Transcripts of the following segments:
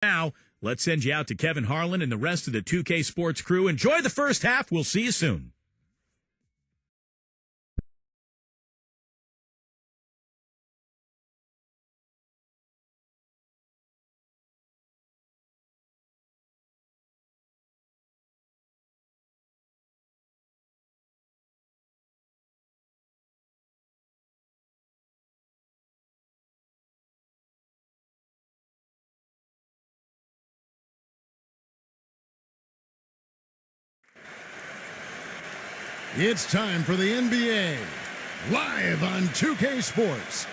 Now, let's send you out to Kevin Harlan and the rest of the 2K Sports crew. Enjoy the first half. We'll see you soon. It's time for the NBA, live on 2K Sports.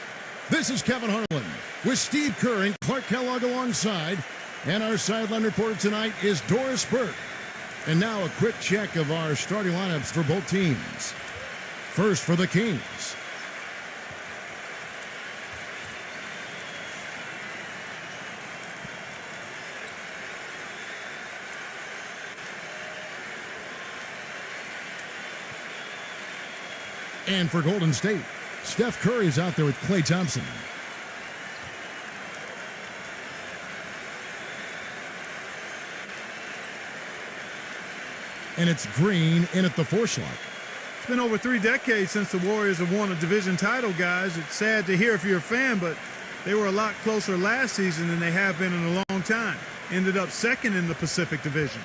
This is Kevin Harlan with Steve Kerr and Clark Kellogg alongside, and our sideline reporter tonight is Doris Burke. And now a quick check of our starting lineups for both teams. First for the Kings. And for Golden State, Steph Curry's out there with Klay Thompson. And it's Green in at the 4 slot. It's been over 3 decades since the Warriors have won a division title, guys. It's sad to hear if you're a fan, but they were a lot closer last season than they have been in a long time. Ended up second in the Pacific Division.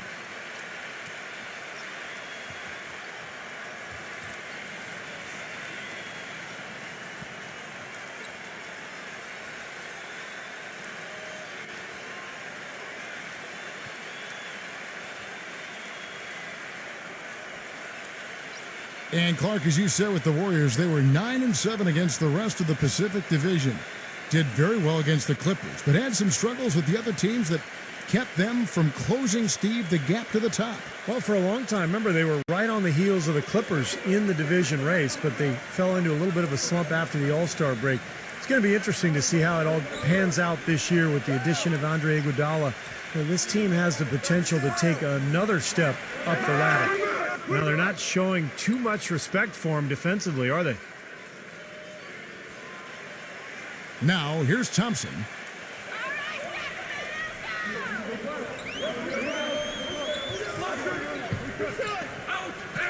And Clark, as you said with the Warriors, they were 9-7 against the rest of the Pacific Division. Did very well against the Clippers, but had some struggles with the other teams that kept them from closing, Steve, the gap to the top. Well, for a long time, remember, they were right on the heels of the Clippers in the division race, but they fell into a little bit of a slump after the All-Star break. It's going to be interesting to see how it all pans out this year with the addition of Andre Iguodala. This team has the potential to take another step up the ladder. Now, they're not showing too much respect for him defensively, are they? Now, here's Thompson.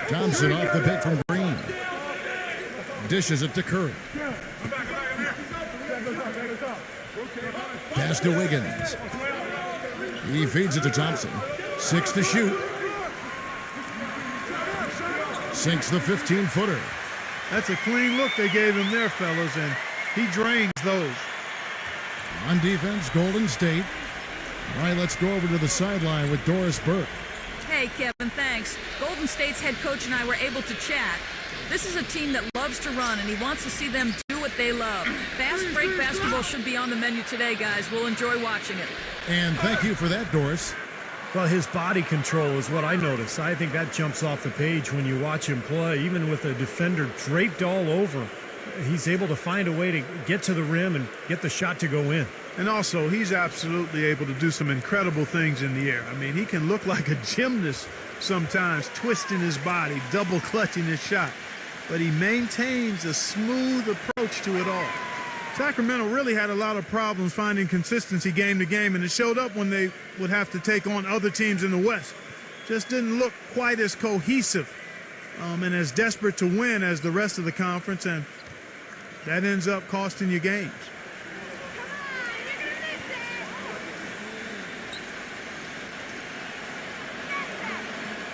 Thompson off the pick from Green. Dishes it to Curry. Pass to Wiggins. He feeds it to Thompson. 6 to shoot. Sinks the 15-footer. That's a clean look they gave him there, fellas, and he drains those. On defense, Golden State. All right, let's go over to the sideline with Doris Burke. Hey, Kevin, thanks. Golden State's head coach and I were able to chat. This is a team that loves to run, and he wants to see them do what they love. Fast break basketball should be on the menu today, guys. We'll enjoy watching it. And thank you for that, Doris. Well, his body control is what I notice. I think that jumps off the page when you watch him play. Even with a defender draped all over, he's able to find a way to get to the rim and get the shot to go in. And also, he's absolutely able to do some incredible things in the air. I mean, he can look like a gymnast sometimes, twisting his body, double clutching his shot. But he maintains a smooth approach to it all. Sacramento really had a lot of problems finding consistency game to game, and it showed up when they would have to take on other teams in the West. Just didn't look quite as cohesive and as desperate to win as the rest of the conference, and that ends up costing you games.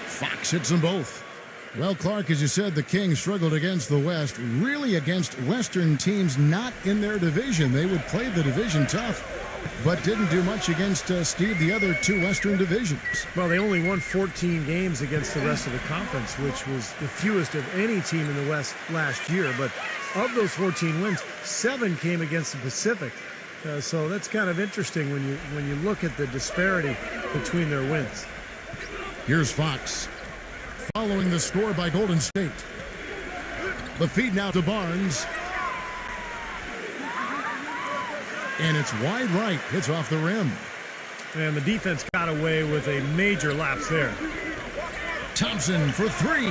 Fox hits them both. Well, Clark, as you said, the Kings struggled against the West, really against Western teams not in their division. They would play the division tough, but didn't do much against, Steve, the other 2 Western divisions. Well, they only won 14 games against the rest of the conference, which was the fewest of any team in the West last year. But of those 14 wins, 7 came against the Pacific. So that's kind of interesting when you look at the disparity between their wins. Here's Fox. Following the score by Golden State. The feed now to Barnes. And it's wide right. Hits off the rim. And the defense got away with a major lapse there. Thompson for 3.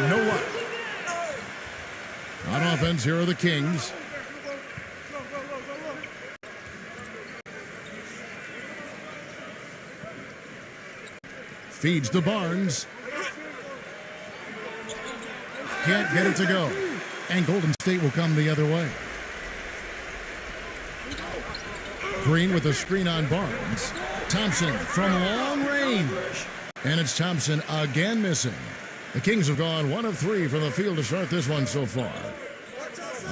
No luck. On offense, here are the Kings. Feeds to Barnes. Can't get it to go. And Golden State will come the other way. Green with a screen on Barnes. Thompson from long range. And it's Thompson again missing. The Kings have gone 1 of 3 from the field to start this one so far.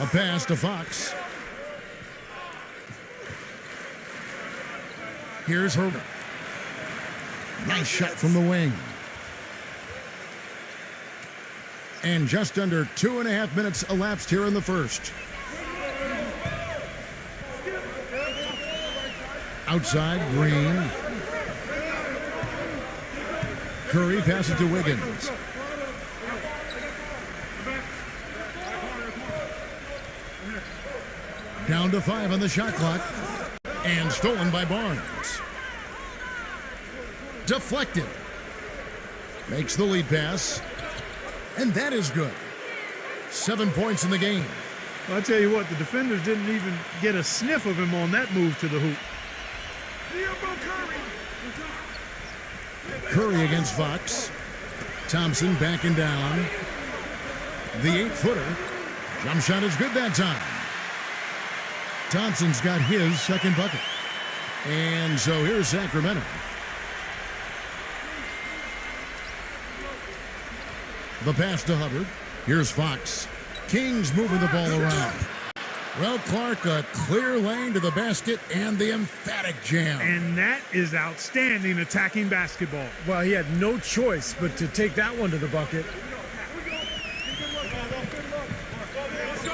A pass to Fox. Here's Herbert. Nice shot from the wing. And just under 2.5 minutes elapsed here in the first. Outside, Green. Curry passes to Wiggins. Down to 5 on the shot clock. And stolen by Barnes. Deflected. Makes the lead pass. And that is good. 7 points in the game. Well, I tell you what, the defenders didn't even get a sniff of him on that move to the hoop. Curry against Fox. Thompson backing down. The 8-footer. Jump shot is good that time. Thompson's got his second bucket. And so here's Sacramento. The pass to Hubbard. Here's Fox. Kings moving the ball around. Well, Clark, a clear lane to the basket and the emphatic jam. And that is outstanding attacking basketball. Well, he had no choice but to take that one to the bucket.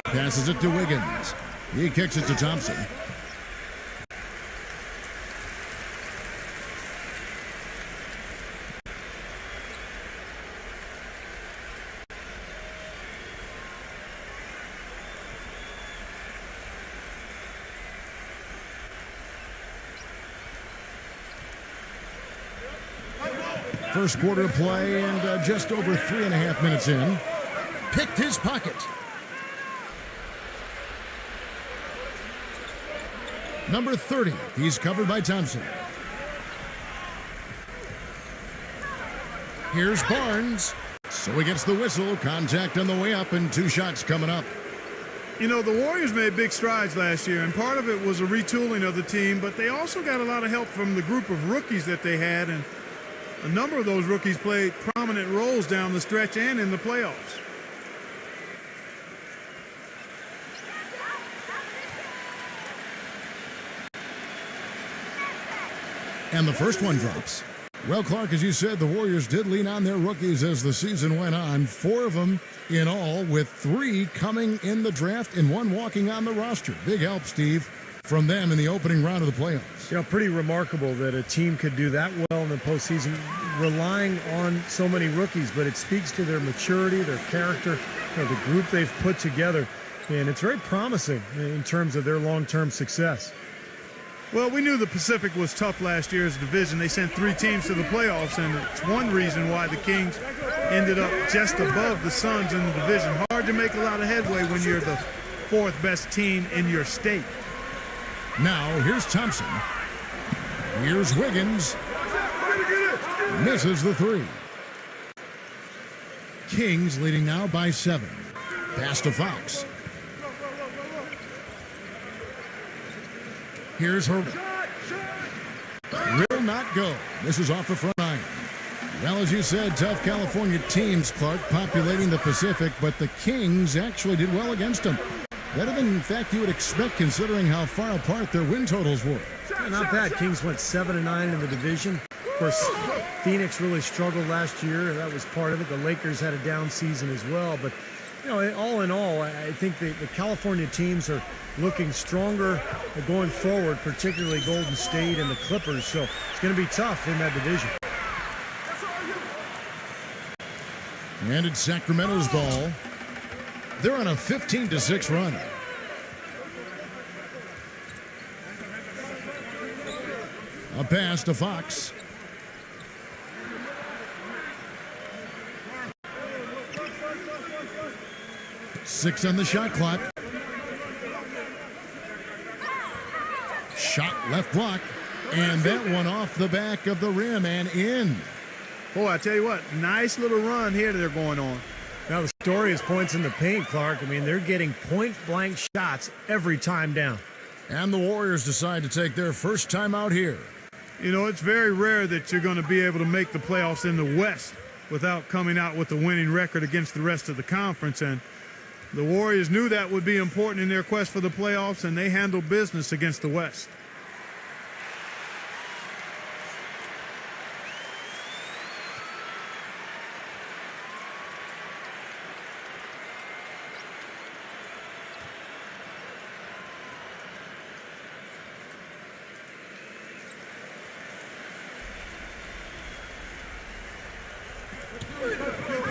Passes it to Wiggins. He kicks it to Thompson. First quarter play and just over 3.5 minutes in. Picked his pocket. Number 30. He's covered by Thompson. Here's Barnes. So he gets the whistle. Contact on the way up and 2 shots coming up. You know, the Warriors made big strides last year, and part of it was a retooling of the team, but they also got a lot of help from the group of rookies that they had, and a number of those rookies played prominent roles down the stretch and in the playoffs. And the first one drops. Well, Clark, as you said, the Warriors did lean on their rookies as the season went on. 4 of them in all, with 3 coming in the draft and 1 walking on the roster. Big help, Steve, from them in the opening round of the playoffs. You know, pretty remarkable that a team could do that well in the postseason, relying on so many rookies, but it speaks to their maturity, their character, you know, the group they've put together, and it's very promising in terms of their long-term success. Well, we knew the Pacific was tough last year as a division. They sent 3 teams to the playoffs, and it's one reason why the Kings ended up just above the Suns in the division. Hard to make a lot of headway when you're the 4th best team in your state. Now, here's Thompson. Here's Wiggins. Misses the 3. Kings leading now by 7. Pass to Fox. Here's Herbert. Will not go. This is off the front iron. Well, as you said, tough California teams, Clark, populating the Pacific, but the Kings actually did well against them. Better than, in fact, you would expect considering how far apart their win totals were. Yeah, not bad. Kings went 7-9 in the division. Of course, Phoenix really struggled last year, and that was part of it. The Lakers had a down season as well. But, you know, all in all, I think the California teams are looking stronger going forward, particularly Golden State and the Clippers. So it's going to be tough in that division. And it's Sacramento's ball. They're on a 15-6 run. A pass to Fox. Six on the shot clock. Shot left block. And that one off the back of the rim and in. Boy, I tell you what, nice little run here they're going on. Now the story is points in the paint, Clark. I mean, they're getting point-blank shots every time down. And the Warriors decide to take their first time out here. You know, it's very rare that you're going to be able to make the playoffs in the West without coming out with a winning record against the rest of the conference. And the Warriors knew that would be important in their quest for the playoffs, and they handled business against the West.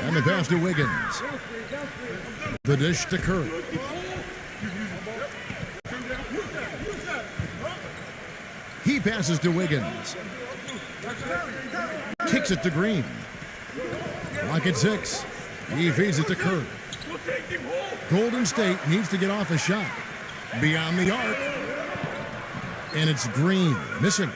And the pass to Wiggins. The dish to Curry. He passes to Wiggins. Kicks it to Green. Clock at 6. He feeds it to Curry. Golden State needs to get off a shot. Beyond the arc. And it's Green missing.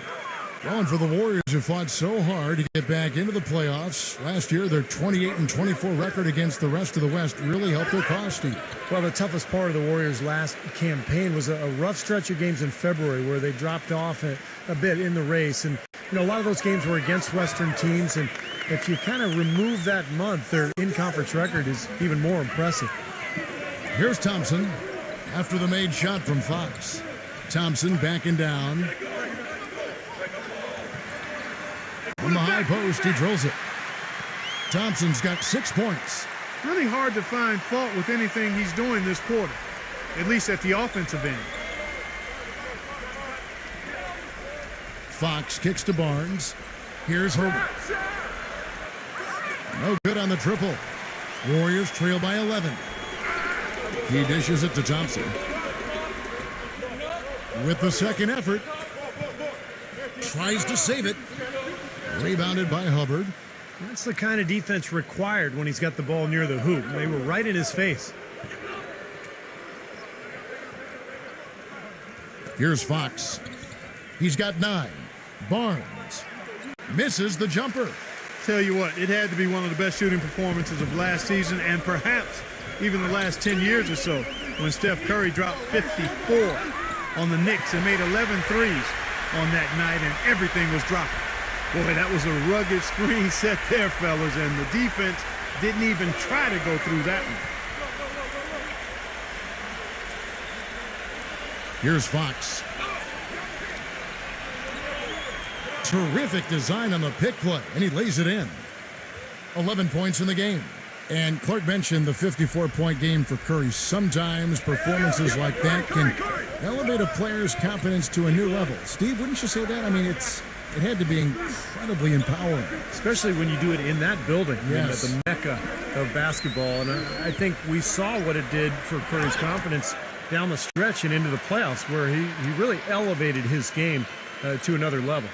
Well, and for the Warriors who fought so hard to get back into the playoffs, last year their 28-24 record against the rest of the West really helped their cause, Steve. Well, the toughest part of the Warriors' last campaign was a rough stretch of games in February where they dropped off a bit in the race. And, you know, a lot of those games were against Western teams. And if you kind of remove that month, their in-conference record is even more impressive. Here's Thompson after the made shot from Fox. Thompson backing down. From the high post, he drills it. Thompson's got 6 points. Really hard to find fault with anything he's doing this quarter, at least at the offensive end. Fox kicks to Barnes. Here's Herbert. No good on the triple. Warriors trail by 11. He dishes it to Thompson. With the second effort. Tries to save it. Rebounded by Hubbard. That's the kind of defense required when he's got the ball near the hoop. They were right in his face. Here's Fox. He's got 9. Barnes misses the jumper. Tell you what, it had to be one of the best shooting performances of last season and perhaps even the last 10 years or so when Steph Curry dropped 54 on the Knicks and made 11 threes on that night and everything was dropping. Boy, that was a rugged screen set there, fellas, and the defense didn't even try to go through that one. Here's Fox. Terrific design on the pick play, and he lays it in. 11 points in the game. And Clark mentioned the 54-point game for Curry. Sometimes performances like that can elevate a player's confidence to a new level. Steve, wouldn't you say that? I mean, it had to be incredibly empowering. Especially when you do it in that building, yes. The mecca of basketball. And I think we saw what it did for Curry's confidence down the stretch and into the playoffs, where he really elevated his game to another level.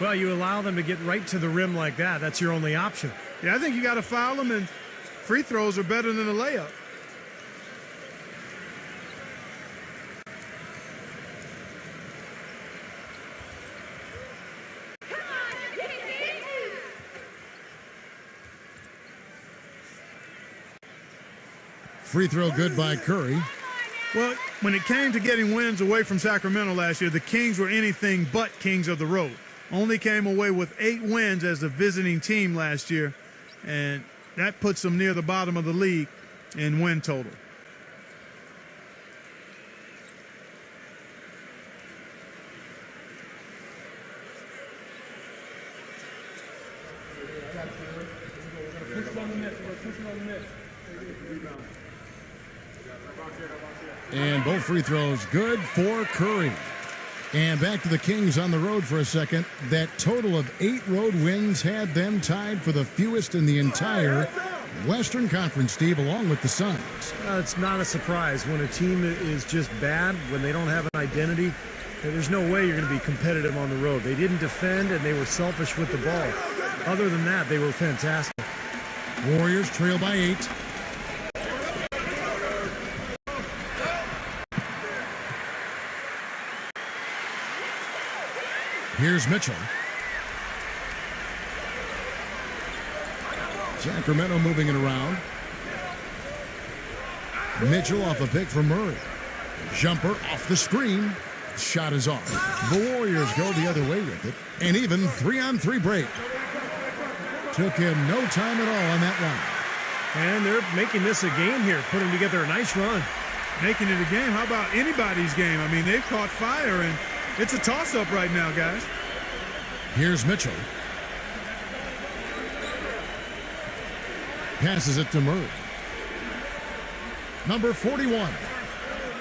Well, you allow them to get right to the rim like that. That's your only option. Yeah, I think you got to foul them, and free throws are better than a layup. Free throw good by Curry. Well, when it came to getting wins away from Sacramento last year, the Kings were anything but kings of the road. Only came away with 8 wins as the visiting team last year, and that puts them near the bottom of the league in win total. And both free throws good for Curry. And back to the Kings on the road for a second. That total of 8 road wins had them tied for the fewest in the entire Western Conference, Steve, along with the Suns. It's not a surprise when a team is just bad, when they don't have an identity. There's no way you're going to be competitive on the road. They didn't defend, and they were selfish with the ball. Other than that, they were fantastic. Warriors trail by 8. Here's Mitchell. Sacramento moving it around. Mitchell off a pick from Murray. Jumper off the screen. Shot is off. The Warriors go the other way with it. An even 3-on-3 break. Took him no time at all on that one. And they're making this a game here, putting together a nice run. Making it a game. How about anybody's game? I mean, they've caught fire, and it's a toss-up right now, guys. Here's Mitchell. Passes it to Murray. Number 41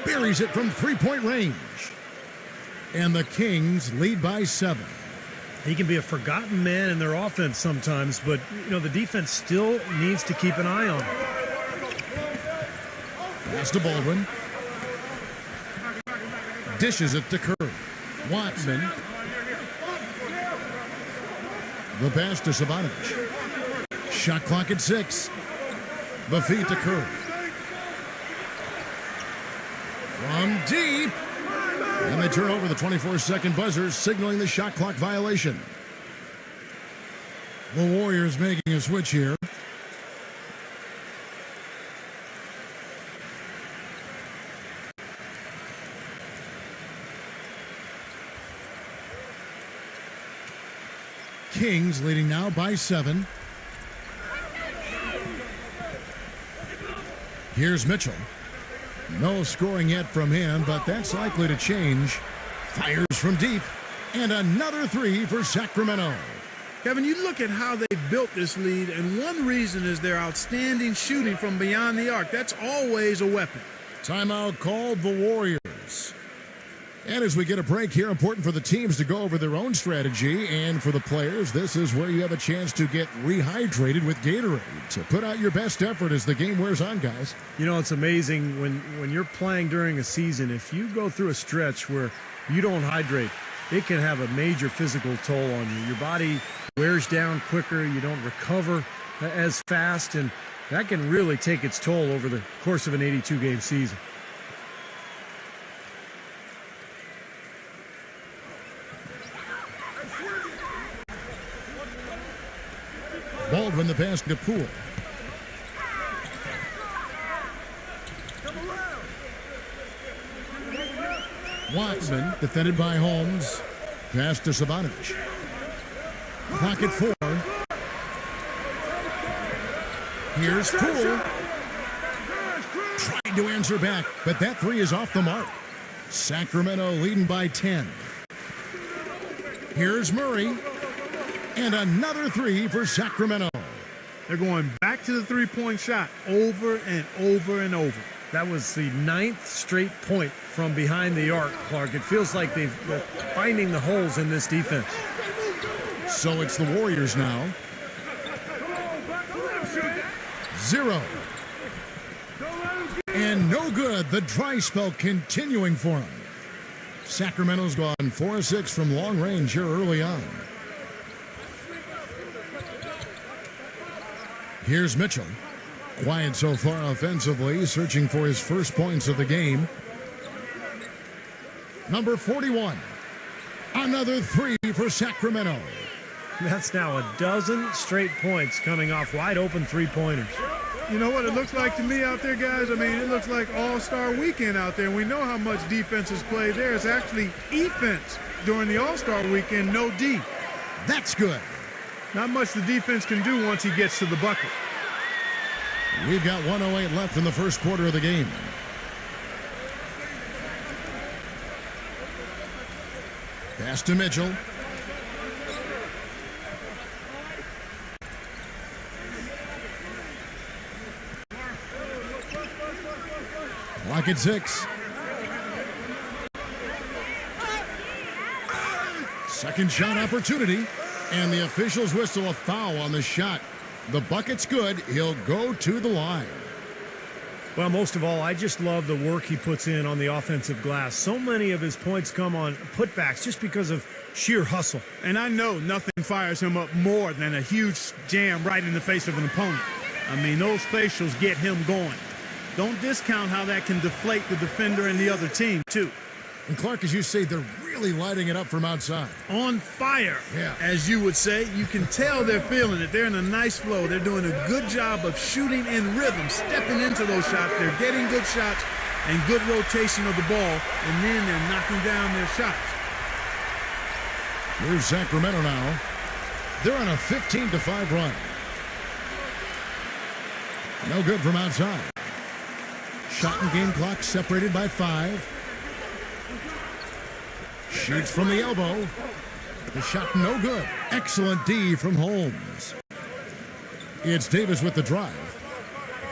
buries it from three-point range. And the Kings lead by 7. He can be a forgotten man in their offense sometimes, but, the defense still needs to keep an eye on him. Pass to Baldwin. Dishes it to Curry. Watson. The pass to Sabonovich. Shot clock at 6. The feed to Curry. From deep. And they turn over the 24-second buzzer, signaling the shot clock violation. The Warriors making a switch here. Kings leading now by 7. Here's Mitchell. No scoring yet from him, but that's likely to change. Fires from deep. And another 3 for Sacramento. Kevin, you look at how they built this lead, and one reason is their outstanding shooting from beyond the arc. That's always a weapon. Timeout called the Warriors. And as we get a break here, important for the teams to go over their own strategy, and for the players, this is where you have a chance to get rehydrated with Gatorade to put out your best effort as the game wears on, guys. It's amazing when you're playing during a season, if you go through a stretch where you don't hydrate, it can have a major physical toll on you. Your body wears down quicker, you don't recover as fast, and that can really take its toll over the course of an 82-game season. Baldwin the pass to Poole. Watson defended by Holmes. Pass to Sabonovich. Clock at 4. Here's Poole. Tried to answer back, but that 3 is off the mark. Sacramento leading by 10. Here's Murray. And another 3 for Sacramento. They're going back to the three-point shot over and over and over. That was the 9th straight point from behind the arc, Clark. It feels like they're finding the holes in this defense. So it's the Warriors now. 0. And no good. The dry spell continuing for them. Sacramento's gone 4-6 from long range here early on. Here's Mitchell. Quiet so far offensively, searching for his first points of the game. Number 41. Another 3 for Sacramento. That's now a dozen straight points coming off wide open three-pointers. You know what it looks like to me out there, guys? I mean, it looks like All-Star Weekend out there. We know how much defense is played there. It's actually offense during the All-Star Weekend, no D. That's good. Not much the defense can do once he gets to the bucket. We've got 1:08 left in the first quarter of the game. Pass to Mitchell. Clock at 6. Second shot opportunity. And the officials whistle a foul on the shot. The bucket's good. He'll go to the line. Well, most of all, I just love the work he puts in on the offensive glass. So many of his points come on putbacks just because of sheer hustle. And I know nothing fires him up more than a huge jam right in the face of an opponent. I mean, those facials get him going. Don't discount how that can deflate the defender and the other team, too. And Clark, as you say, they're really really lighting it up from outside. On fire, Yeah. as you would say. You can tell they're feeling it. They're in a nice flow. They're doing a good job of shooting in rhythm, stepping into those shots. They're getting good shots and good rotation of the ball, and then they're knocking down their shots. Here's Sacramento now. They're on a 15-5 run. No good from outside. Shot and game clock separated by 5. Shoots from the elbow. The shot no good. Excellent D from Holmes. It's Davis with the drive.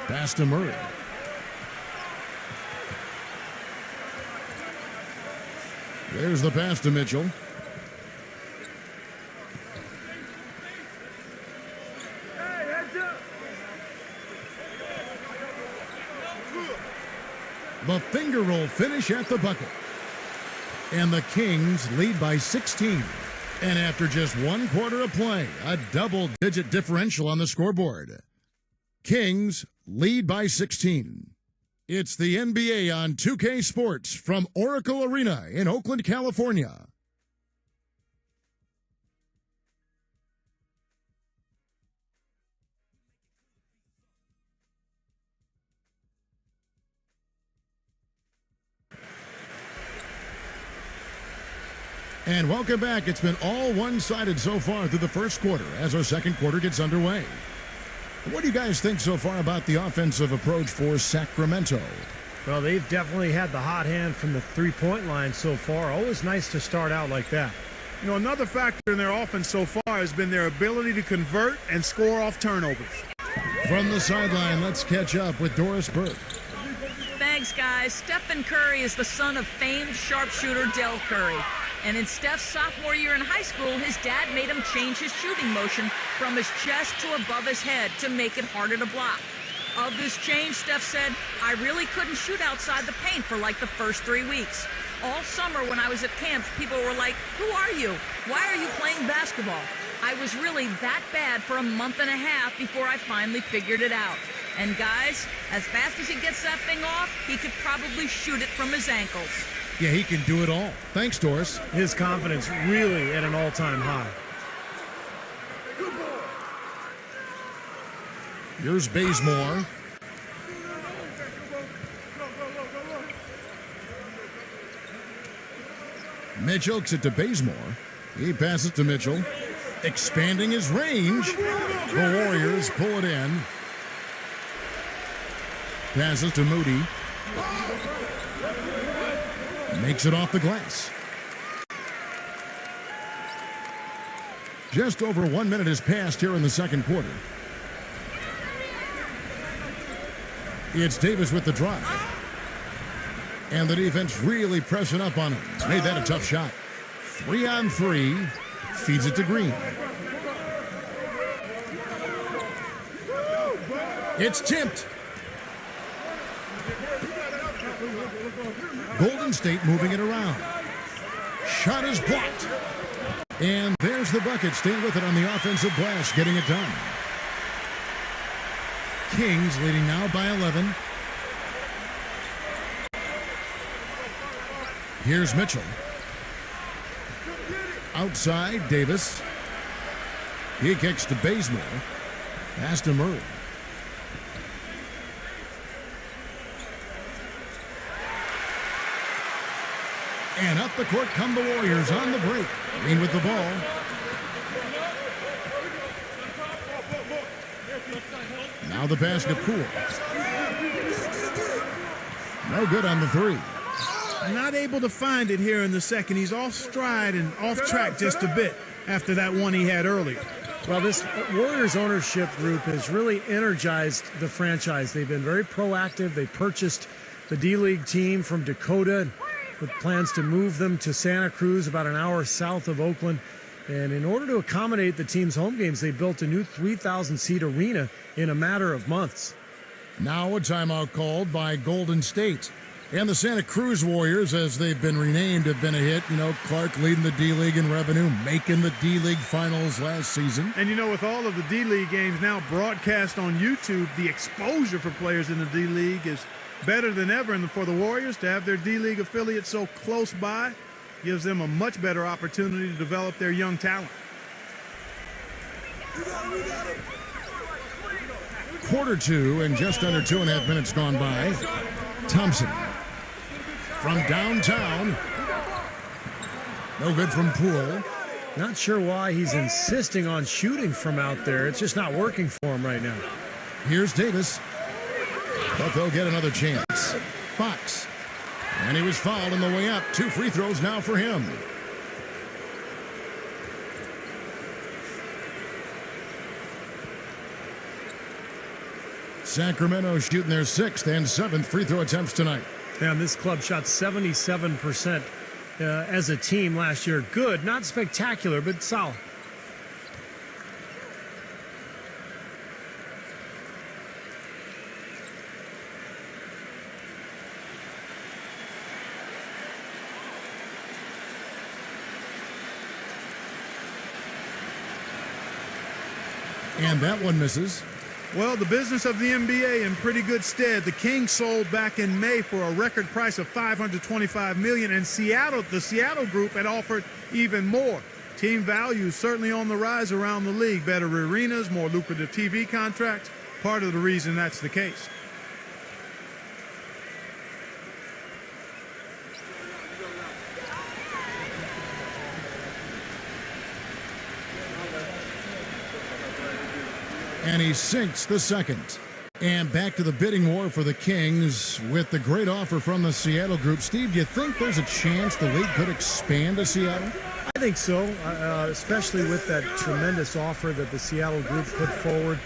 Pass to Murray. There's the pass to Mitchell. The finger roll finish at the bucket. And the Kings lead by 16. And after just 1 quarter of play, a double-digit differential on the scoreboard. Kings lead by 16. It's the NBA on 2K Sports from Oracle Arena in Oakland, California. And welcome back. It's been all one-sided so far through the first quarter as our second quarter gets underway. What do you guys think so far about the offensive approach for Sacramento? Well, they've definitely had the hot hand from the three-point line so far. Always nice to start out like that. You know, another factor in their offense so far has been their ability to convert and score off turnovers. From the sideline, let's catch up with Doris Burke. Thanks, guys. Stephen Curry is the son of famed sharpshooter Del Curry. And in Steph's sophomore year in high school, his dad made him change his shooting motion from his chest to above his head to make it harder to block. Of this change, Steph said, "I really couldn't shoot outside the paint for like the first 3 weeks. All summer when I was at camp, people were like, 'Who are you? Why are you playing basketball?' I was really that bad for a month and a half before I finally figured it out. And guys, as fast as he gets that thing off, he could probably shoot it from his ankles." Yeah, he can do it all. Thanks, Doris. His confidence really at an all-time high. Here's Bazemore. Mitchell kicks it to Bazemore. He passes to Mitchell. Expanding his range. The Warriors pull it in. Passes to Moody. Makes it off the glass. Just over 1 minute has passed here in the second quarter. It's Davis with the drive. And the defense really pressing up on him. Made that a tough shot. 3-on-3. Feeds it to Green. It's tipped. Golden State moving it around. Shot is blocked. And there's the bucket. Staying with it on the offensive glass, getting it done. Kings leading now by 11. Here's Mitchell. Outside, Davis. He kicks to Bazemore. Pass to Murray. And up the court come the Warriors on the break. Green with the ball. Now the pass to Poole. No good on the three. Not able to find it here in the second. He's off stride and off track just a bit after that one he had earlier. Well, this Warriors ownership group has really energized the franchise. They've been very proactive. They purchased the D-League team from Dakota with plans to move them to Santa Cruz, about an hour south of Oakland. And in order to accommodate the team's home games, they built a new 3,000-seat arena in a matter of months. Now a timeout called by Golden State. And the Santa Cruz Warriors, as they've been renamed, have been a hit. You know, Clark leading the D-League in revenue, making the D-League finals last season. And, you know, with all of the D-League games now broadcast on YouTube, the exposure for players in the D-League is better than ever. And for the Warriors to have their D-League affiliate so close by, gives them a much better opportunity to develop their young talent. Quarter two and just under 2.5 minutes gone by. Thompson from downtown. No good from Poole. Not sure why he's insisting on shooting from out there. It's just not working for him right now. Here's Davis. But they'll get another chance. Fox. And he was fouled on the way up. 2 free throws now for him. Sacramento shooting their 6th and 7th free throw attempts tonight. And this club shot 77% as a team last year. Good, not spectacular, but solid. And that one misses. Well, the business of the NBA in pretty good stead. The Kings sold back in May for a record price of $525 million, and the Seattle group had offered even more. Team value certainly on the rise around the league. Better arenas, more lucrative TV contracts. Part of the reason that's the case. And he sinks the second. And back to the bidding war for the Kings with the great offer from the Seattle group. Steve, do you think there's a chance the league could expand to Seattle? I think so, especially with that tremendous offer that the Seattle group put forward.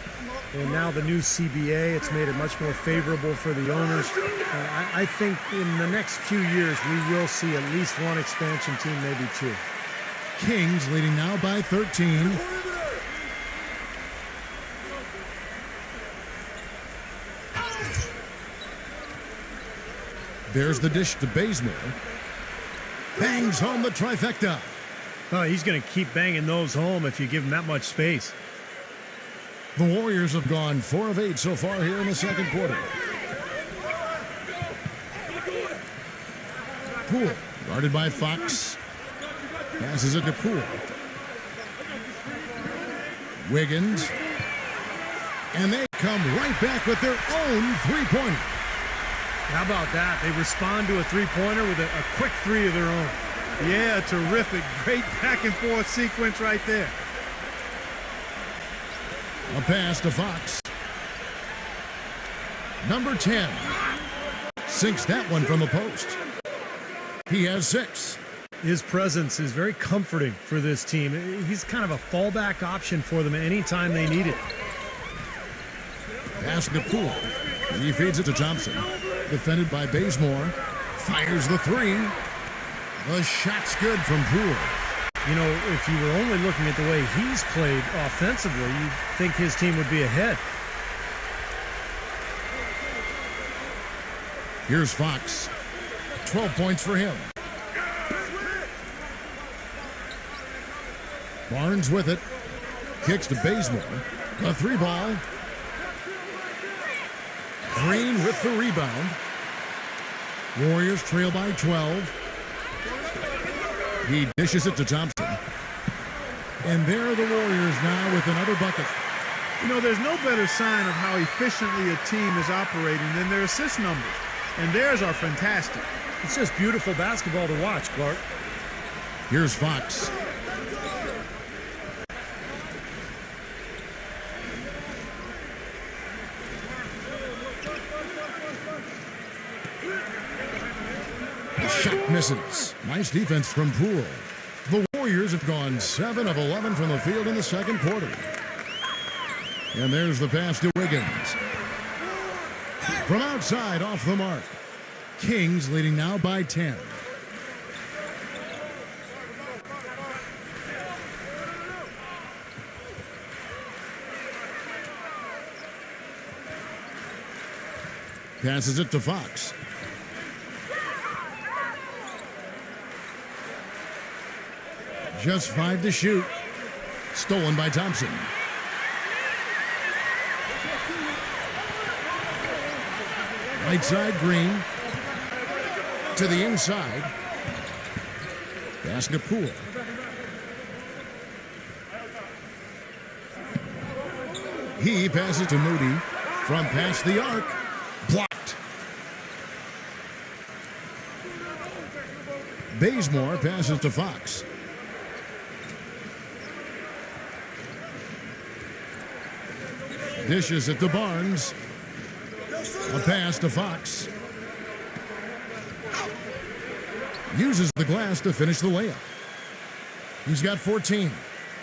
And now the new CBA, it's made it much more favorable for the owners. I think in the next few years, we will see at least one expansion team, maybe 2. Kings leading now by 13. There's the dish to Bazemore. Bangs home the trifecta. Oh, he's going to keep banging those home if you give him that much space. The Warriors have gone 4 of 8 so far here in the second quarter. Poole, guarded by Fox. Passes it to Poole. Wiggins. And they come right back with their own three-pointer. How about that? They respond to a three-pointer with a quick 3 of their own. Yeah, terrific. Great back-and-forth sequence right there. A pass to Fox. Number 10 sinks that one from the post. He has 6. His presence is very comforting for this team. He's kind of a fallback option for them anytime they need it. Pass to Poole. He feeds it to Thompson. Defended by Bazemore. Fires the 3. The shot's good from Poole. You know, if you were only looking at the way he's played offensively, you'd think his team would be ahead. Here's Fox. 12 points for him. Barnes with it. Kicks to Bazemore. A 3-ball. Green with the rebound. Warriors trail by 12. He dishes it to Thompson. And there are the Warriors now with another bucket. You know, there's no better sign of how efficiently a team is operating than their assist numbers. And theirs are fantastic. It's just beautiful basketball to watch, Clark. Here's Fox. The shot misses. Nice defense from Poole. The Warriors have gone 7 of 11 from the field in the second quarter. And there's the pass to Wiggins. From outside, off the mark. Kings leading now by 10. Passes it to Fox. Just 5 to shoot. Stolen by Thompson. Right side, Green. To the inside. Pass to Poole. He passes to Moody from past the arc. Blocked. Bazemore passes to Fox. Dishes it to Barnes. A pass to Fox. Uses the glass to finish the layup. He's got 14.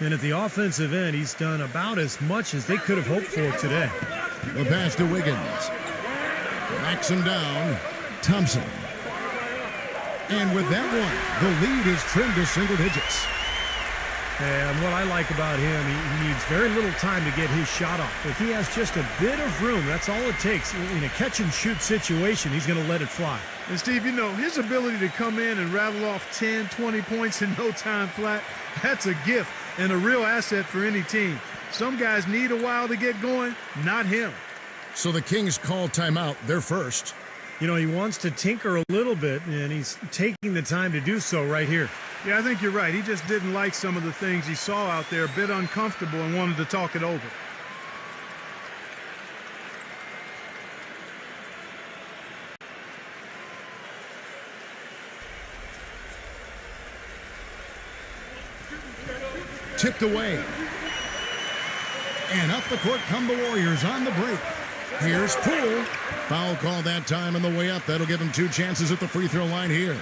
And at the offensive end, he's done about as much as they could have hoped for today. The pass to Wiggins. Backs him down. Thompson. And with that one, the lead is trimmed to single digits. And what I like about him, he needs very little time to get his shot off. If he has just a bit of room, that's all it takes. In a catch-and-shoot situation, he's going to let it fly. And, Steve, you know, his ability to come in and rattle off 10, 20 points in no time flat, that's a gift and a real asset for any team. Some guys need a while to get going, not him. So the Kings call timeout, their first. You know, he wants to tinker a little bit, and he's taking the time to do so right here. Yeah, I think you're right. He just didn't like some of the things he saw out there, a bit uncomfortable, and wanted to talk it over. Tipped away. And up the court come the Warriors on the break. Here's Poole. Foul call that time on the way up. That'll give him 2 chances at the free throw line here.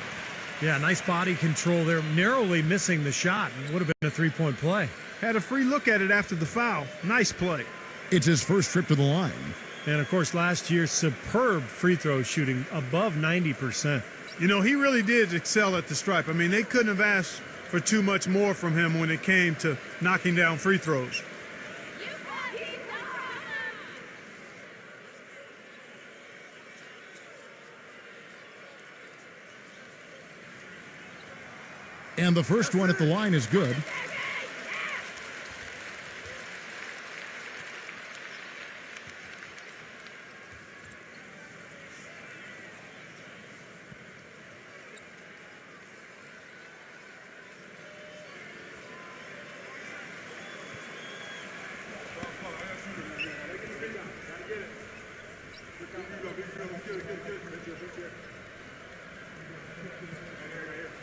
Yeah, nice body control there. Narrowly missing the shot. It would have been a three-point play. Had a free look at it after the foul. Nice play. It's his first trip to the line. And, of course, last year, superb free throw shooting, above 90%. You know, he really did excel at the stripe. I mean, they couldn't have asked for too much more from him when it came to knocking down free throws. And the first one at the line is good.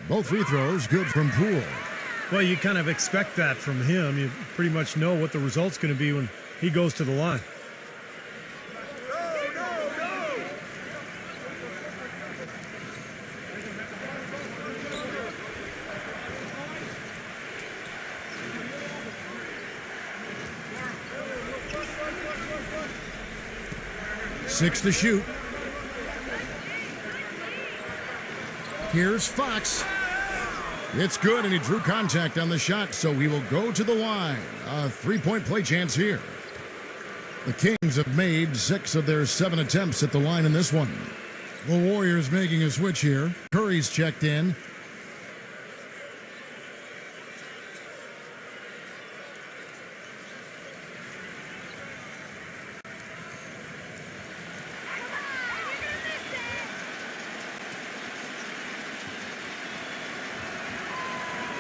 Both free throws good from Poole. Well, you kind of expect that from him. You pretty much know what the result's going to be when he goes to the line. Six to shoot. Here's Fox. It's good, and he drew contact on the shot, so he will go to the line. A three-point play chance here. The Kings have made 6 of their 7 attempts at the line in this one. The Warriors making a switch here. Curry's checked in.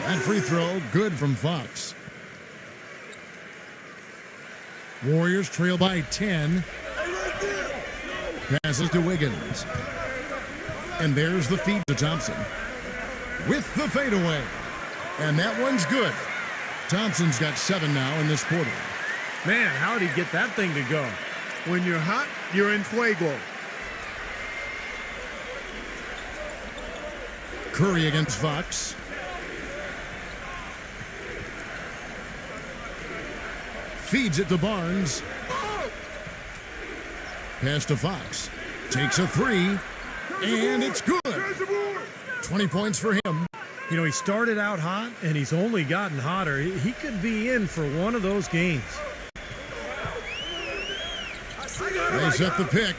That free throw, good from Fox. Warriors trail by 10. Passes to Wiggins. And there's the feed to Thompson. With the fadeaway. And that one's good. Thompson's got 7 now in this quarter. Man, how'd he get that thing to go? When you're hot, you're in fuego. Curry against Fox. Feeds it to Barnes. Pass to Fox. Takes a 3. And it's good. 20 points for him. You know, he started out hot, and he's only gotten hotter. He could be in for one of those games. They set the pick.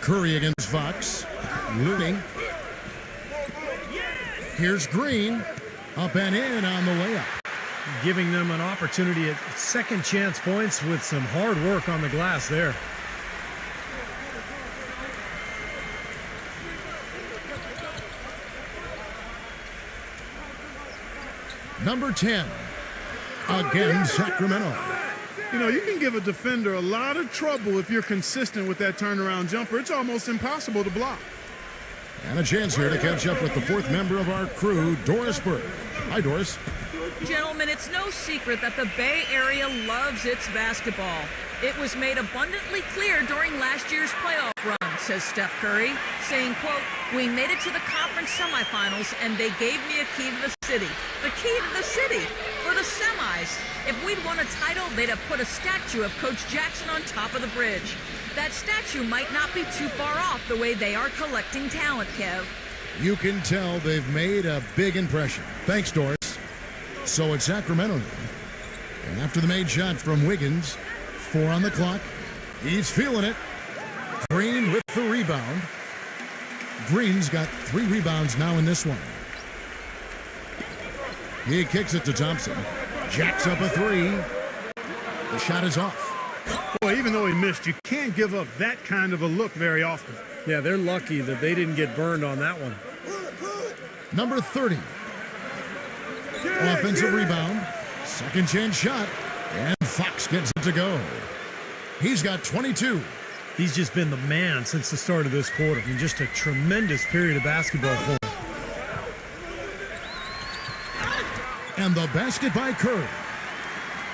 Curry against Fox. Looney. Here's Green. Up and in on the layup. Giving them an opportunity at second chance points with some hard work on the glass there. Number 10. Again, Sacramento. You know, you can give a defender a lot of trouble if you're consistent with that turnaround jumper. It's almost impossible to block. And a chance here to catch up with the fourth member of our crew, Doris Burke. Hi, Doris. Gentlemen, it's no secret that the Bay Area loves its basketball. It was made abundantly clear during last year's playoff run, says Steph Curry, saying, quote, "We made it to the conference semifinals and they gave me a key to the city." The key to the city for the semis. If we'd won a title, they'd have put a statue of Coach Jackson on top of the bridge. That statue might not be too far off the way they are collecting talent, Kev. You can tell they've made a big impression. Thanks, Doris. So it's Sacramento now. And after the made shot from Wiggins, 4 on the clock. He's feeling it. Green with the rebound. Green's got 3 rebounds now in this one. He kicks it to Thompson. Jacks up a 3. The shot is off. Boy, even though he missed, you can't give up that kind of a look very often. Yeah, they're lucky that they didn't get burned on that one. Number 30. Offensive rebound. Second chance shot. And Fox gets it to go. He's got 22. He's just been the man since the start of this quarter. I mean, just a tremendous period of basketball for him. And the basket by Curry.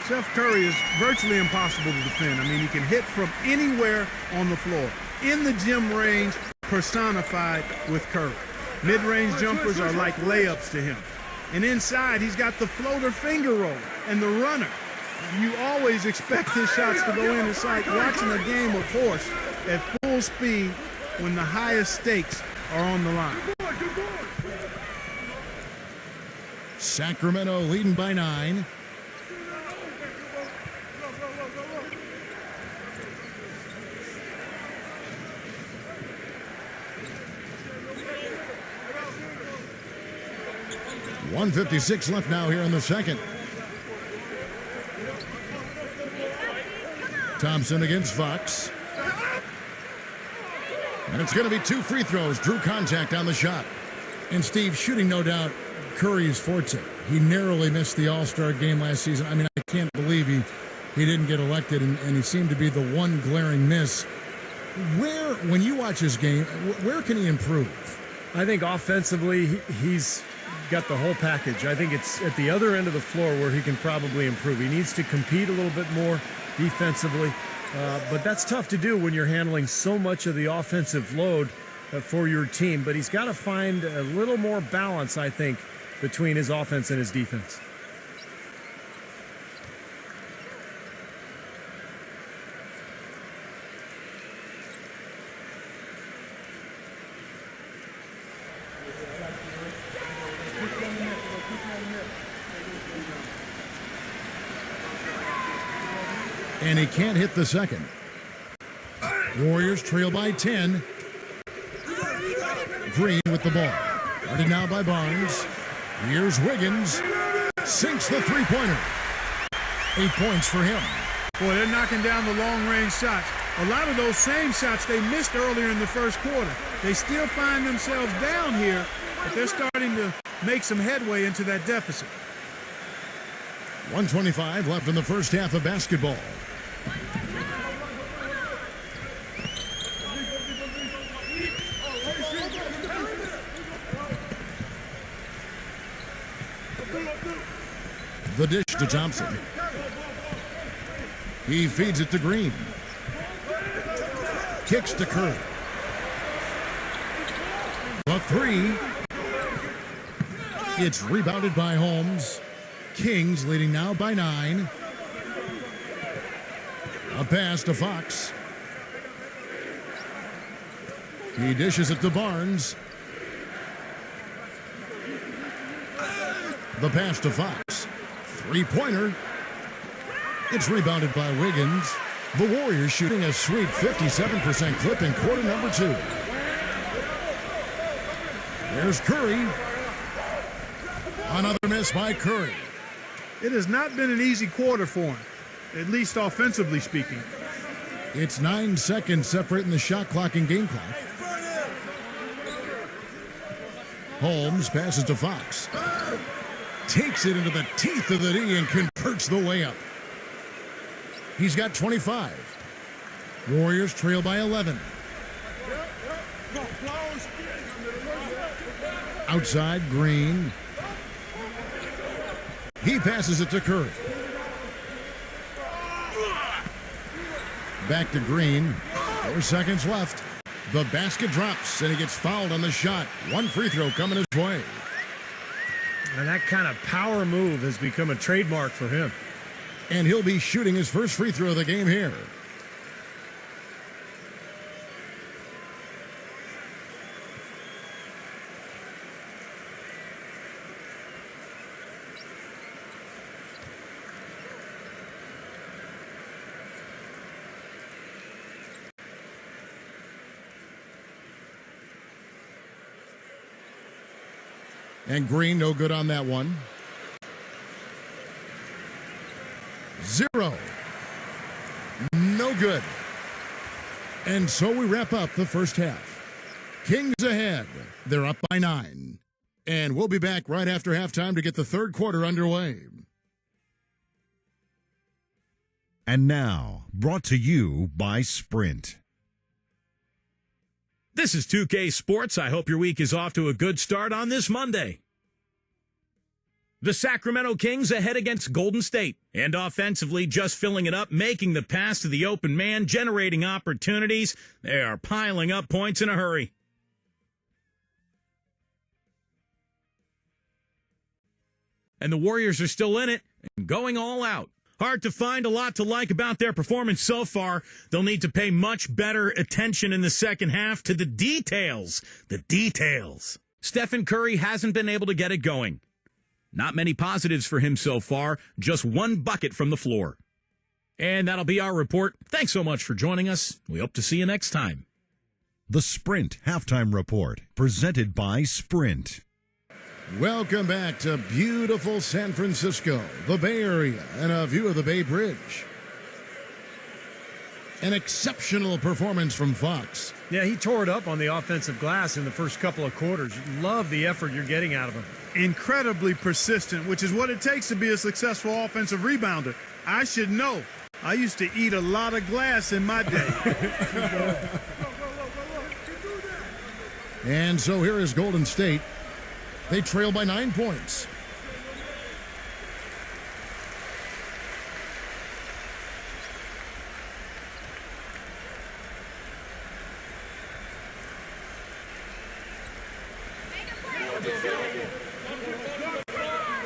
Steph Curry is virtually impossible to defend. I mean, he can hit from anywhere on the floor. In the gym range, personified with Curry. Mid-range jumpers are like layups to him. And inside, he's got the floater finger roll and the runner. You always expect his shots to go in. It's like watching a game of horse at full speed when the highest stakes are on the line. Sacramento leading by 9. .156 left now here in the second. Thompson against Fox. And it's going to be 2 free throws. Drew contact on the shot. And Steve, shooting no doubt Curry's forte. He narrowly missed the All-Star game last season. I mean, I can't believe he didn't get elected, and he seemed to be the one glaring miss. When you watch his game, where can he improve? I think offensively, he's got the whole package. I think it's at the other end of the floor where he can probably improve. He needs to compete a little bit more defensively, but that's tough to do when you're handling so much of the offensive load for your team. But he's got to find a little more balance, I think, between his offense and his defense. And he can't hit the second. Warriors trail by 10. Green with the ball. Guarded now by Barnes. Here's Wiggins. Sinks the three-pointer. 8 points for him. Boy, they're knocking down the long-range shots. A lot of those same shots they missed earlier in the first quarter. They still find themselves down here, but they're starting to make some headway into that deficit. 1:25 left in the first half of basketball. The dish to Thompson. He feeds it to Green. Kicks to Curry. The 3. It's rebounded by Holmes. Kings leading now by 9. A pass to Fox. He dishes it to Barnes. The pass to Fox. Three-pointer. It's rebounded by Wiggins. The Warriors shooting a sweet 57% clip in quarter number 2. There's Curry. Another miss by Curry. It has not been an easy quarter for him, at least offensively speaking. It's 9 seconds separating the shot clock and game clock. Holmes passes to Fox. takes it into the teeth of the D and converts the layup. He's got 25. Warriors trail by 11. Outside, Green. He passes it to Curry. Back to Green. 4 seconds left. The basket drops, and he gets fouled on the shot. One free throw coming his way. And that kind of power move has become a trademark for him. And he'll be shooting his first free throw of the game here. And Green, no good on that one. 0. No good. And so we wrap up the first half. Kings ahead. They're up by 9. And we'll be back right after halftime to get the third quarter underway. And now, brought to you by Sprint. This is 2K Sports. I hope your week is off to a good start on this Monday. The Sacramento Kings ahead against Golden State, and offensively just filling it up, making the pass to the open man, generating opportunities. They are piling up points in a hurry. And the Warriors are still in it and going all out. Hard to find a lot to like about their performance so far. They'll need to pay much better attention in the second half to the details. The details. Stephen Curry hasn't been able to get it going. Not many positives for him so far, just one bucket from the floor. And that'll be our report. Thanks so much for joining us. We hope to see you next time. The Sprint Halftime Report, presented by Sprint. Welcome back to beautiful San Francisco, the Bay Area, and a view of the Bay Bridge. An exceptional performance from Fox. Yeah, he tore it up on the offensive glass in the first couple of quarters. Love the effort you're getting out of him. Incredibly persistent, which is what it takes to be a successful offensive rebounder. I should know. I used to eat a lot of glass in my day. And so here is Golden State. They trail by 9 points.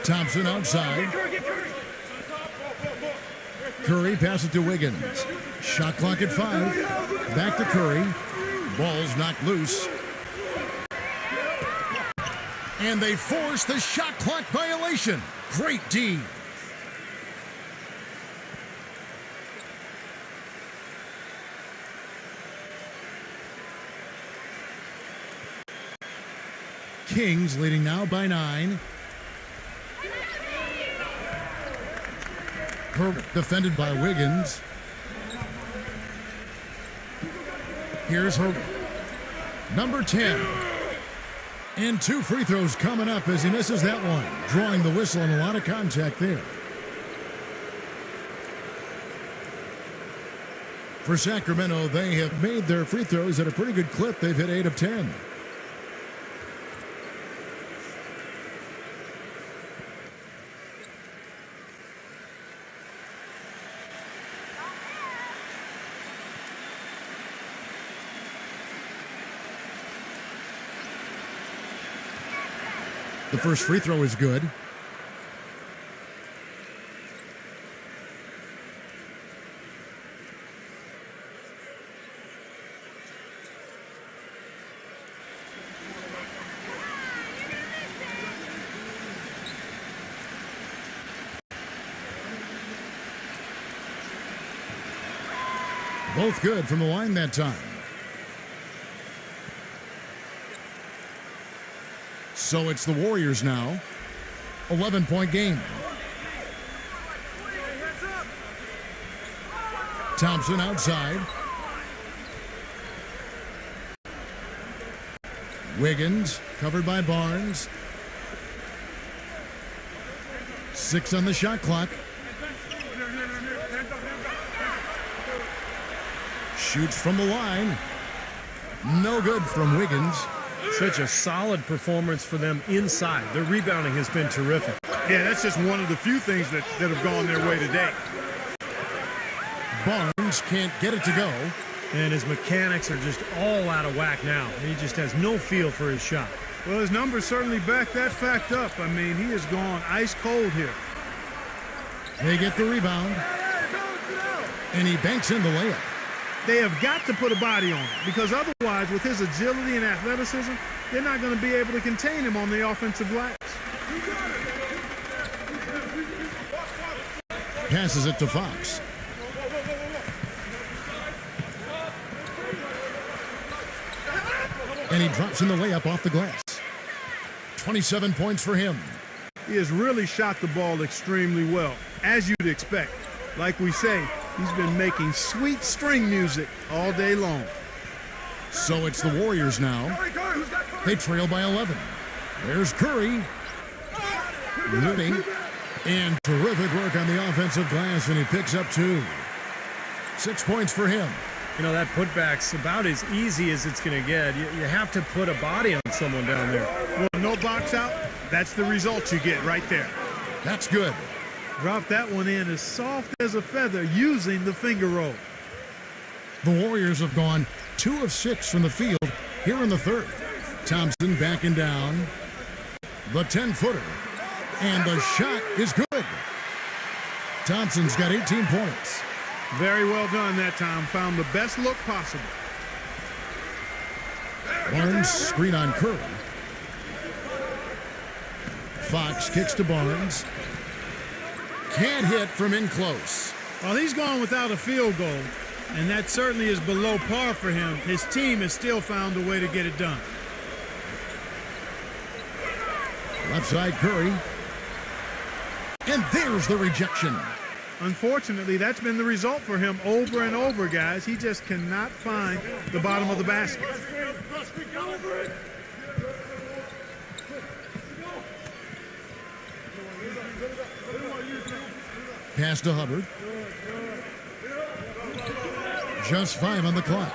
Thompson outside. Curry passes it to Wiggins. Shot clock at 5. Back to Curry. Ball's knocked loose. And they force the shot clock violation. Great D. Kings leading now by 9. Herbert defended by Wiggins. Here's Herbert. Number 10. And 2 free throws coming up as he misses that one. Drawing the whistle and a lot of contact there. For Sacramento, they have made their free throws at a pretty good clip. They've hit 8 of 10. The first free throw is good. Both good from the line that time. So it's the Warriors now. 11-point game. Thompson outside. Wiggins covered by Barnes. 6 on the shot clock. Shoots from the line. No good from Wiggins. Such a solid performance for them inside. Their rebounding has been terrific. Yeah, that's just one of the few things that have gone their way today. Barnes can't get it to go. And his mechanics are just all out of whack now. He just has no feel for his shot. Well, his numbers certainly back that fact up. I mean, he has gone ice cold here. They get the rebound. And he banks in the layup. They have got to put a body on him, because otherwise, with his agility and athleticism, they're not going to be able to contain him on the offensive glass. Passes it to Fox. And he drops in the layup off the glass. 27 points for him. He has really shot the ball extremely well, as you'd expect. Like we say, he's been making sweet string music all day long. So it's the Warriors now. They trail by 11. There's Curry. Looney. And terrific work on the offensive glass, and he picks up 2. 6 points for him. You know, that putback's about as easy as it's going to get. You have to put a body on someone down there. Well, no box out. That's the result you get right there. That's good. Drop that one in as soft as a feather using the finger roll. The Warriors have gone 2 of 6 from the field here in the third. Thompson backing down. The 10-footer. And the shot is good. Thompson's got 18 points. Very well done that time. Found the best look possible. Barnes screen on Curry. Fox kicks to Barnes. Can't hit from in close. Well, he's gone without a field goal, and that certainly is below par for him. His team has still found a way to get it done. Left side Curry. And there's the rejection. Unfortunately, that's been the result for him over and over, guys. He just cannot find the bottom of the basket. Pass to Hubbard. Just 5 on the clock.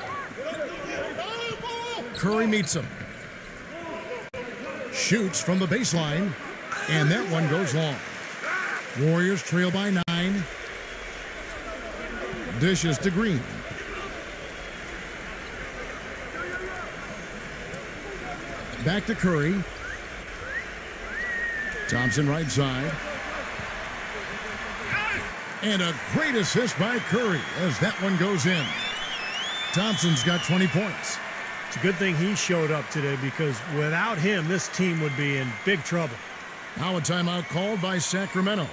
Curry meets him. Shoots from the baseline. And that one goes long. Warriors trail by 9. Dishes to Green. Back to Curry. Thompson right side. And a great assist by Curry as that one goes in. Thompson's got 20 points. It's a good thing he showed up today, because without him, this team would be in big trouble. Now a timeout called by Sacramento.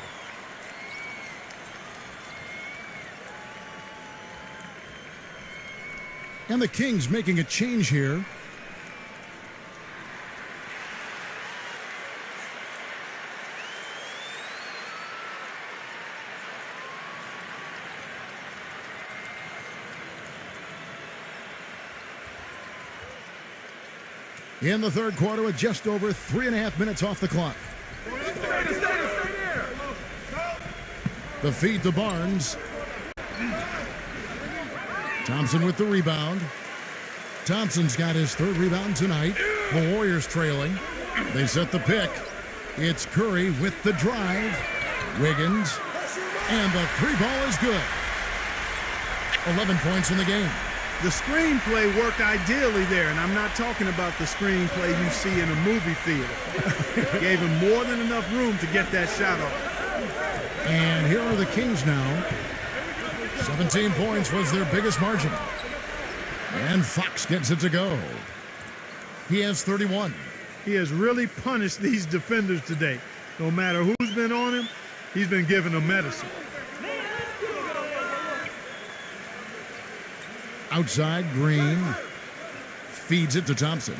And the Kings making a change here. In the third quarter with just over 3.5 minutes off the clock. The feed to Barnes. Thompson with the rebound. Thompson's got his third rebound tonight. The Warriors trailing. They set the pick. It's Curry with the drive. Wiggins. And the 3-ball is good. 11 points in the game. The screenplay worked ideally there, and I'm not talking about the screenplay you see in a movie theater. Gave him more than enough room to get that shot off. And here are the Kings now. 17 points was their biggest margin. And Fox gets it to go. He has 31. He has really punished these defenders today. No matter who's been on him, he's been giving them medicine. Outside, Green feeds it to Thompson.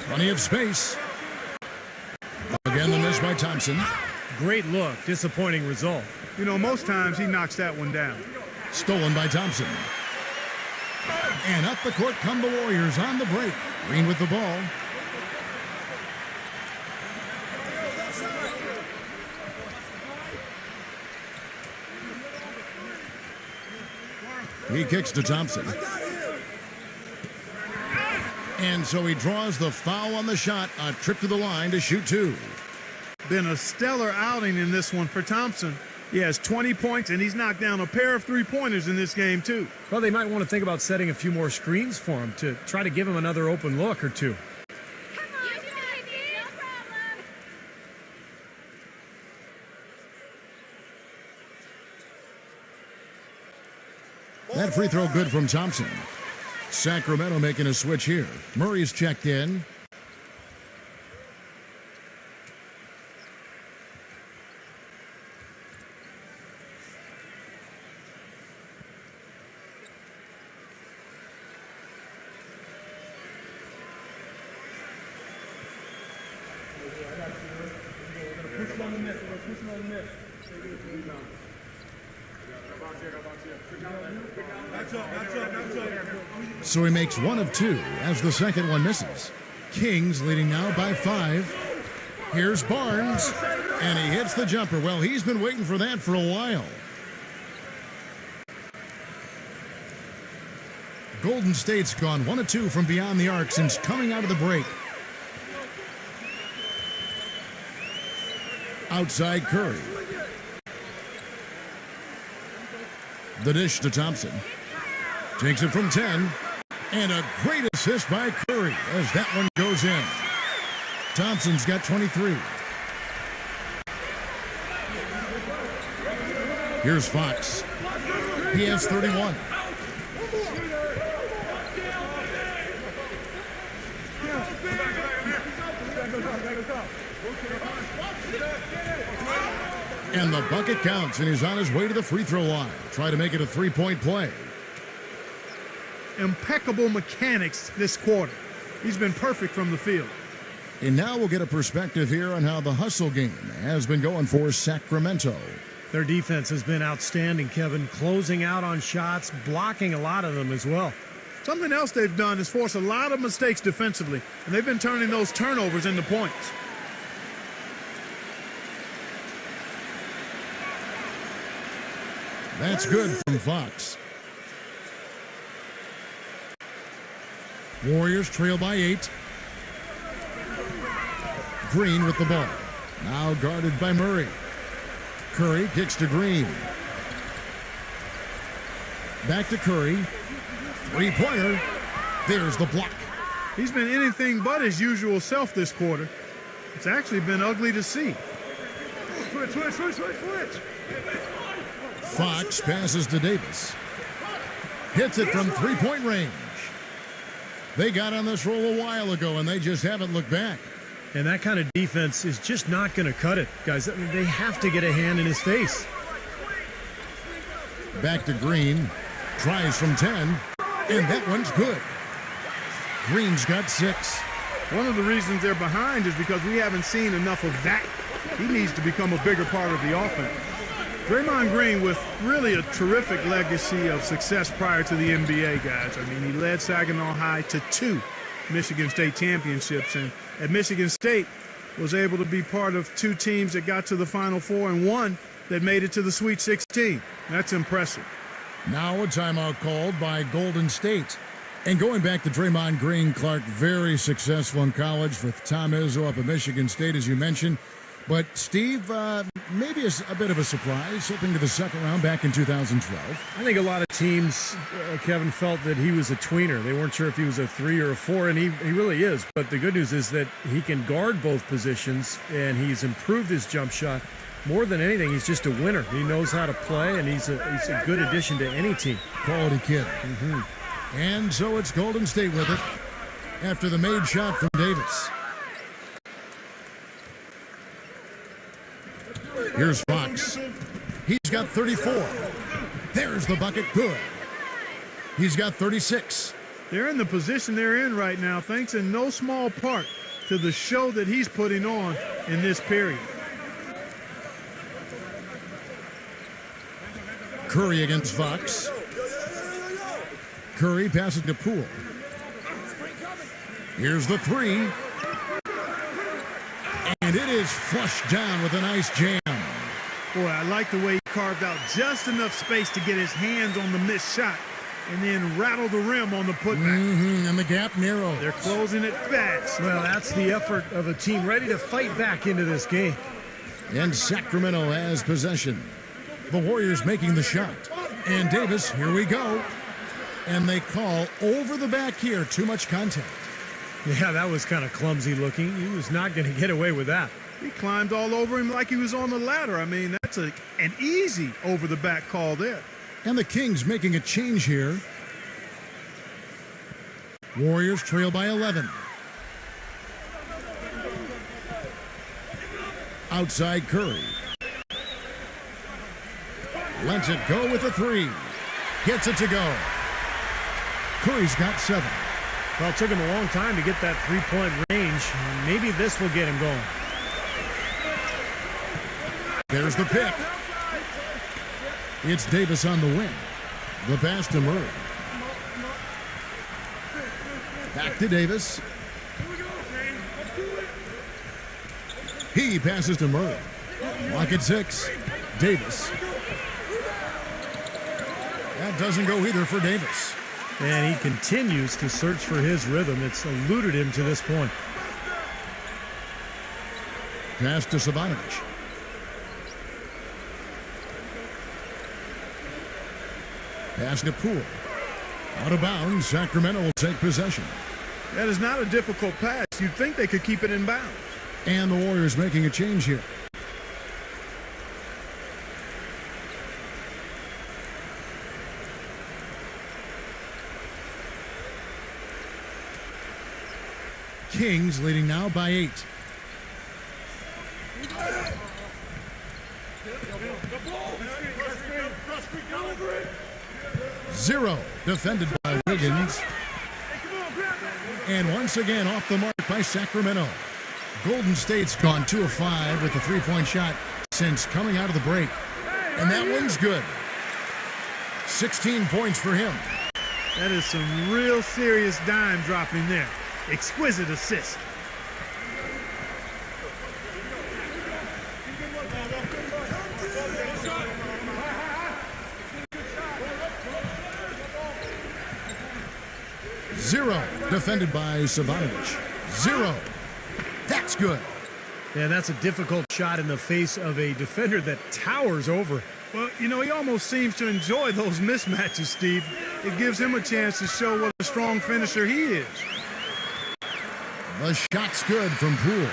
Plenty of space. Again, the miss by Thompson. Great look. Disappointing result. You know, most times he knocks that one down. Stolen by Thompson. And up the court come the Warriors on the break. Green with the ball. He kicks to Thompson. And so he draws the foul on the shot. A trip to the line to shoot two. Been a stellar outing in this one for Thompson. He has 20 points, and he's knocked down a pair of three-pointers in this game, too. Well, they might want to think about setting a few more screens for him to try to give him another open look or two. That free throw good from Thompson. Sacramento making a switch here. Murray's checked in. So he makes one of two as the second one misses. Kings leading now by 5. Here's Barnes, and he hits the jumper. Well, he's been waiting for that for a while. Golden State's gone 1 of 2 from beyond the arc since coming out of the break. Outside Curry. The dish to Thompson. Takes it from 10. And a great assist by Curry as that one goes in. Thompson's got 23. Here's Fox. He has 31. And the bucket counts, and he's on his way to the free throw line. Try to make it a three-point play. Impeccable mechanics this quarter. He's been perfect from the field. And now we'll get a perspective here on how the hustle game has been going for Sacramento. Their defense has been outstanding, Kevin, closing out on shots, blocking a lot of them as well. Something else they've done is force a lot of mistakes defensively, and they've been turning those turnovers into points. That's good from Fox. Warriors trail by 8. Green with the ball. Now guarded by Murray. Curry kicks to Green. Back to Curry. Three-pointer. There's the block. He's been anything but his usual self this quarter. It's actually been ugly to see. Switch. Fox passes to Davis. Hits it from three-point range. They got on this roll a while ago, and they just haven't looked back. And that kind of defense is just not going to cut it, guys. I mean, they have to get a hand in his face. Back to Green. Tries from 10, and that one's good. Green's got 6. One of the reasons they're behind is because we haven't seen enough of that. He needs to become a bigger part of the offense. Draymond Green with really a terrific legacy of success prior to the NBA, guys. I mean, he led Saginaw High to 2 Michigan State championships, and at Michigan State was able to be part of 2 teams that got to the Final Four and 1 that made it to the Sweet 16. That's impressive. Now a timeout called by Golden State. And going back to Draymond Green, Clark, very successful in college with Tom Izzo up at Michigan State, as you mentioned. But Steve, maybe a bit of a surprise, slipping to the second round back in 2012. I think a lot of teams, Kevin, felt that he was a tweener. They weren't sure if he was a 3 or a 4, and he really is. But the good news is that he can guard both positions, and he's improved his jump shot. More than anything, he's just a winner. He knows how to play, and he's a good addition to any team. Quality kid. Mm-hmm. And so it's Golden State with it after the made shot from Davis. Here's Fox. He's got 34. There's the bucket. Good. He's got 36. They're in the position they're in right now, thanks in no small part to the show that he's putting on in this period. Curry against Fox. Curry passing to Poole. Here's the 3. And it is flushed down with a nice jam. Boy, I like the way he carved out just enough space to get his hands on the missed shot and then rattle the rim on the putback. And the gap narrows. They're closing it fast. Well, that's the effort of a team ready to fight back into this game. And Sacramento has possession. The Warriors making the shot. And Davis, here we go. And they call over the back here. Too much contact. Yeah, that was kind of clumsy looking. He was not going to get away with that. He climbed all over him like he was on the ladder. I mean, that's an easy over-the-back call there. And the Kings making a change here. Warriors trail by 11. Outside Curry. Lets it go with a three. Gets it to go. Curry's got 7. Well, it took him a long time to get that three-point range. Maybe this will get him going. There's the pick. It's Davis on the wing. The pass to Murray. Back to Davis. He passes to Murray. Lock at 6. Davis. That doesn't go either for Davis. And he continues to search for his rhythm. It's eluded him to this point. Pass to Sabonovich. Pass to Poole. Out of bounds, Sacramento will take possession. That is not a difficult pass. You'd think they could keep it in bounds. And the Warriors making a change here. Kings leading now by 8. Zero defended by Wiggins. And once again off the mark by Sacramento. Golden State's gone 2 of 5 with the three-point shot since coming out of the break. And that one's good. 16 points for him. That is some real serious dime dropping there. Exquisite assist. Zero defended by Sabonovich. 0. That's good. Yeah, that's a difficult shot in the face of a defender that towers over. Well, you know, he almost seems to enjoy those mismatches, Steve. It gives him a chance to show what a strong finisher he is. The shot's good from Poole.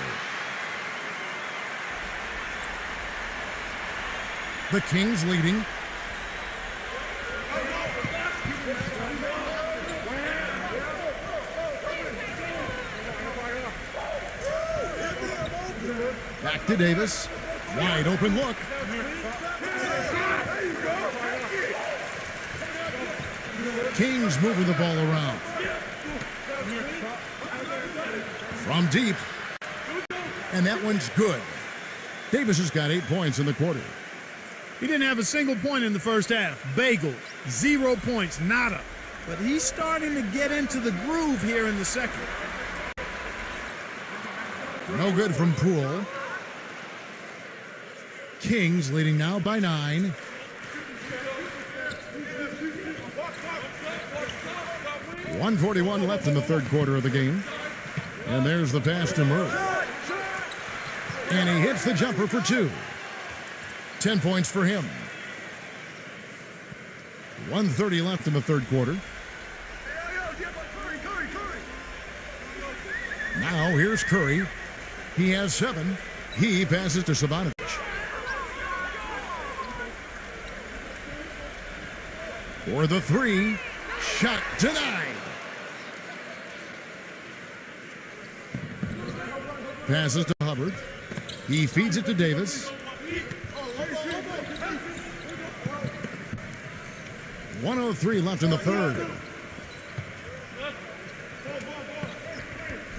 The Kings leading. Back to Davis. Wide open look. Kings moving the ball around. From deep. And that one's good. Davis has got 8 points in the quarter. He didn't have a single point in the first half. Bagel, 0 points, nada. But he's starting to get into the groove here in the second. No good from Poole. Kings leading now by 9. .141 left in the third quarter of the game. And there's the pass to Murray. And he hits the jumper for 2. 10 points for him. 1:30 left in the third quarter. Now here's Curry. He has 7. He passes to Sabonovich. For the 3. Shot denied. Passes to Hubbard. He feeds it to Davis. 1:03 left in the third.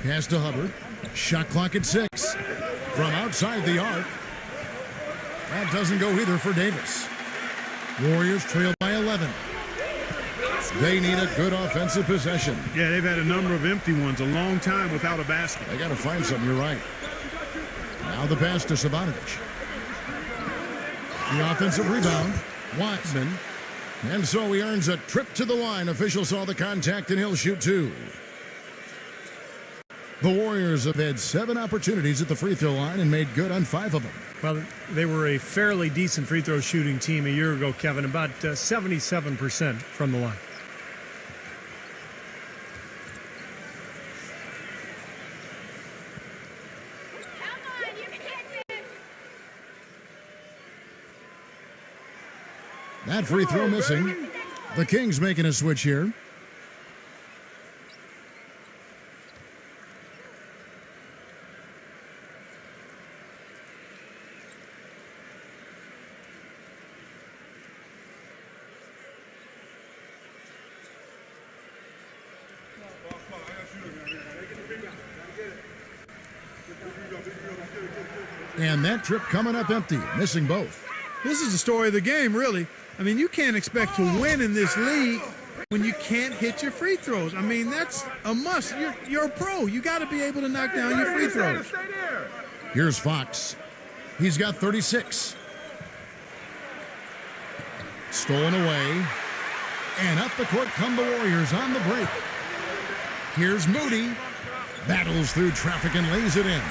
Pass to Hubbard. Shot clock at 6. From outside the arc. That doesn't go either for Davis. Warriors trail by 11. They need a good offensive possession. Yeah, they've had a number of empty ones, a long time without a basket. They got to find something, you're right. Now the pass to Sabonovich. The offensive rebound. Watson. And so he earns a trip to the line. Official saw the contact, and he'll shoot 2. The Warriors have had 7 opportunities at the free throw line and made good on 5 of them. Well, they were a fairly decent free throw shooting team a year ago, Kevin, about 77% from the line. That free throw missing. The Kings making a switch here. And that trip coming up empty, missing both. This is the story of the game, really. I mean, you can't expect to win in this league when you can't hit your free throws. I mean, that's a must. You're a pro. You got to be able to knock down your free throws. Here's Fox. He's got 36. Stolen away. And up the court come the Warriors on the break. Here's Moody. Battles through traffic and lays it in.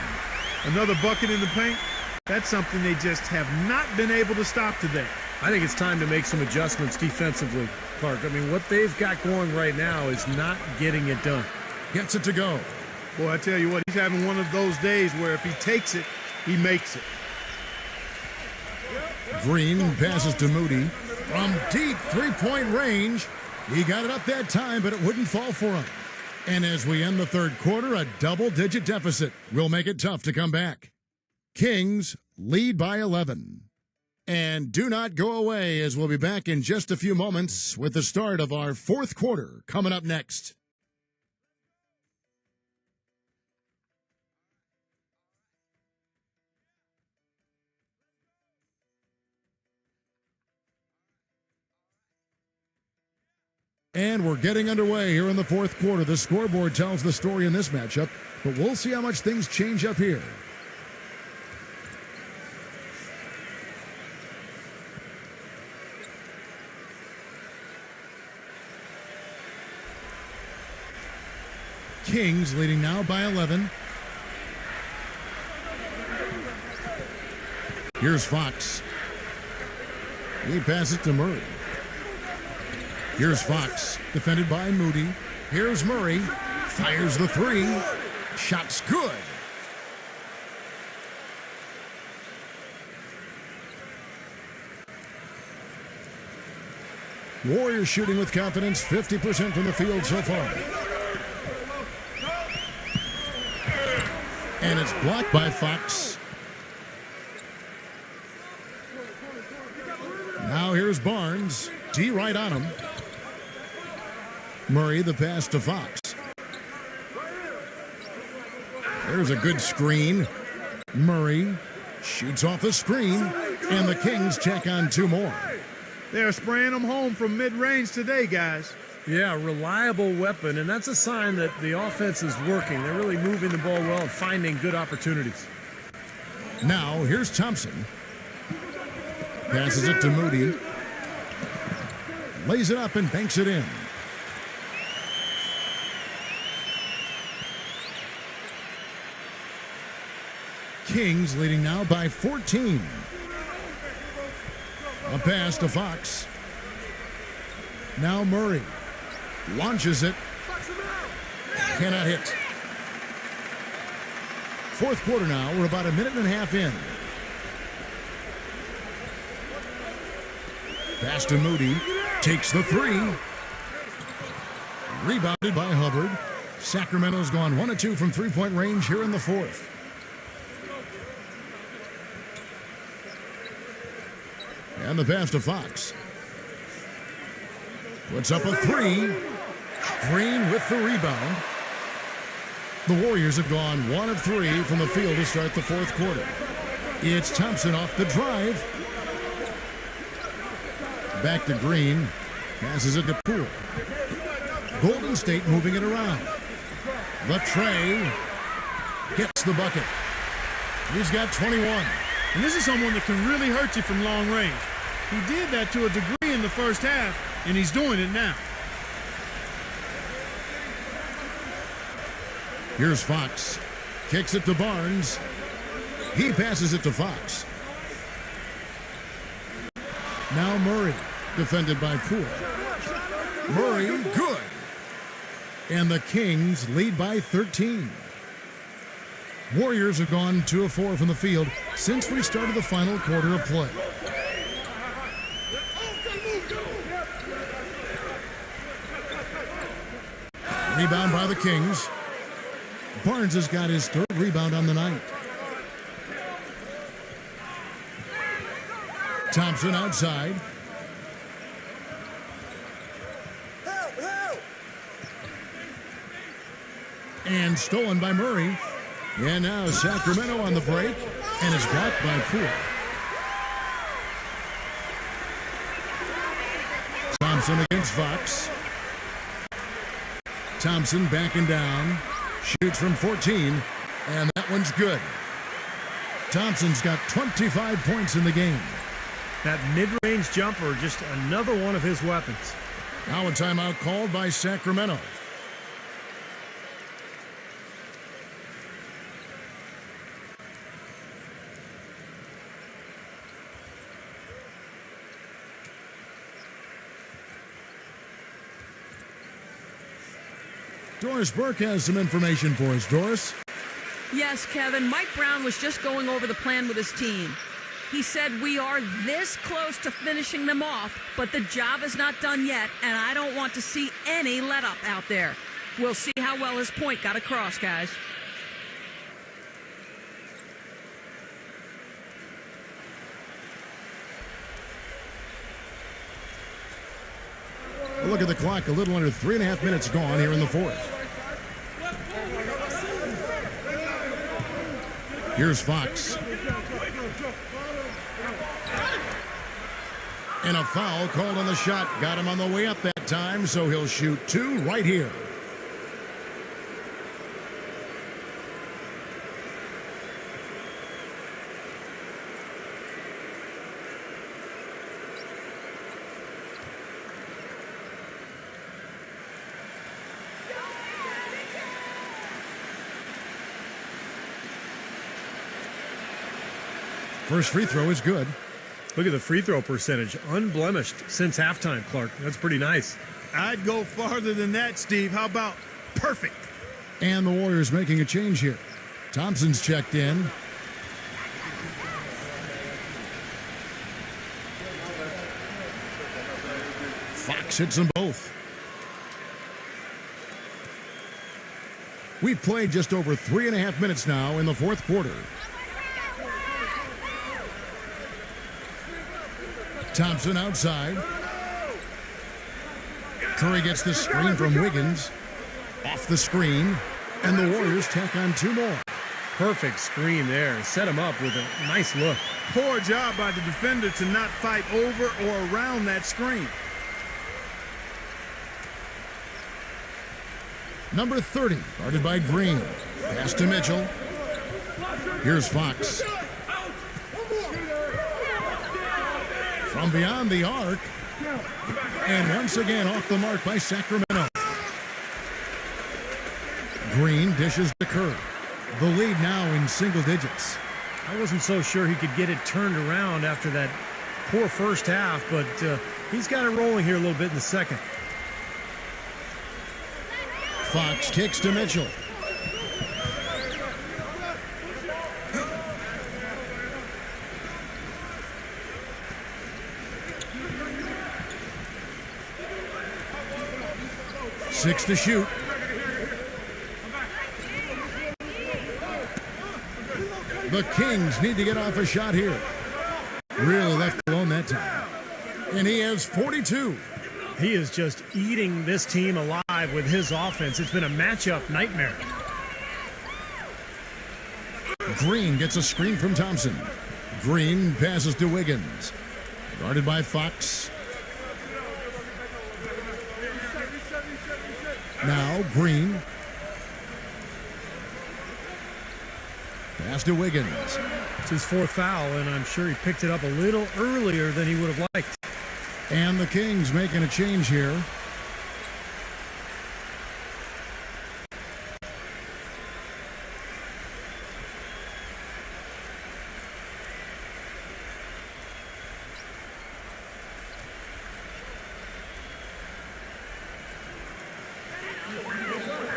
Another bucket in the paint. That's something they just have not been able to stop today. I think it's time to make some adjustments defensively, Clark. I mean, what they've got going right now is not getting it done. Gets it to go. Boy, I tell you what, he's having one of those days where if he takes it, he makes it. Green passes to Moody. From deep three-point range. He got it up that time, but it wouldn't fall for him. And as we end the third quarter, a double-digit deficit will make it tough to come back. Kings lead by 11. And do not go away, as we'll be back in just a few moments with the start of our fourth quarter coming up next. And we're getting underway here in the fourth quarter. The scoreboard tells the story in this matchup, but we'll see how much things change up here. Kings leading now by 11. Here's Fox. He passes to Murray. Here's Fox, defended by Moody. Here's Murray, fires the three. Shot's good. Warriors shooting with confidence, 50% from the field so far. And it's blocked by Fox. Now here's Barnes. D right on him. Murray, the pass to Fox. There's a good screen. Murray shoots off the screen, and the Kings check on two more. They're spraying them home from mid-range today, guys. Yeah, reliable weapon, and that's a sign that the offense is working. They're really moving the ball well and finding good opportunities. Now, here's Thompson. Passes it to Moody. Lays it up and banks it in. Kings leading now by 14. A pass to Fox. Now Murray launches it. Cannot hit. Fourth quarter now. We're about a minute and a half in. Pass to Moody. Takes the three. Rebounded by Hubbard. Sacramento's gone 1 of 2 from three-point range here in the fourth. And the pass to Fox. Puts up a three. Green with the rebound. The Warriors have gone 1 of 3 from the field to start the fourth quarter. It's Thompson off the drive. Back to Green. Passes it to Poole. Golden State moving it around. The tray. Gets the bucket. He's got 21. And this is someone that can really hurt you from long range. He did that to a degree in the first half, and he's doing it now. Here's Fox. Kicks it to Barnes. He passes it to Fox. Now Murray, defended by Poole. Murray, good. And the Kings lead by 13. Warriors have gone 2 of 4 from the field since we started the final quarter of play. Rebound by the Kings. Barnes has got his 3rd rebound on the night. Thompson outside. And stolen by Murray. And now Sacramento on the break. And is blocked by Poole. Thompson against Fox. Thompson backing down. Shoots from 14. And that one's good. Thompson's got 25 points in the game. That mid-range jumper, just another one of his weapons. Now a timeout called by Sacramento. Doris Burke has some information for us. Doris? Yes, Kevin. Mike Brown was just going over the plan with his team. He said, we are this close to finishing them off, but the job is not done yet, and I don't want to see any let-up out there. We'll see how well his point got across, guys. Look at the clock. A little under 3.5 minutes gone here in the 4th. Here's Fox. And a foul called on the shot. Got him on the way up that time, so he'll shoot 2 right here. First free throw is good. Look at the free throw percentage. Unblemished since halftime, Clark. That's pretty nice. I'd go farther than that, Steve. How about perfect? And the Warriors making a change here. Thompson's checked in. Fox hits them both. We've played just over 3.5 minutes now in the 4th quarter. Thompson outside. Curry gets the screen from Wiggins. Off the screen. And the Warriors tack on 2 more. Perfect screen there. Set him up with a nice look. Poor job by the defender to not fight over or around that screen. Number 30, guarded by Green. Pass to Mitchell. Here's Fox. From beyond the arc. And once again off the mark by Sacramento. Green dishes to Kerr. The lead now in single digits. I wasn't so sure he could get it turned around after that poor first half, but he's got it rolling here a little bit in the second. Fox kicks to Mitchell. Six to shoot. The Kings need to get off a shot here. Really left alone that time. And he has 42. He is just eating this team alive with his offense. It's been a matchup nightmare. Green gets a screen from Thompson. Green passes to Wiggins. Guarded by Fox. Now Green. Pass to Wiggins. It's his 4th foul, and I'm sure he picked it up a little earlier than he would have liked. And the Kings making a change here.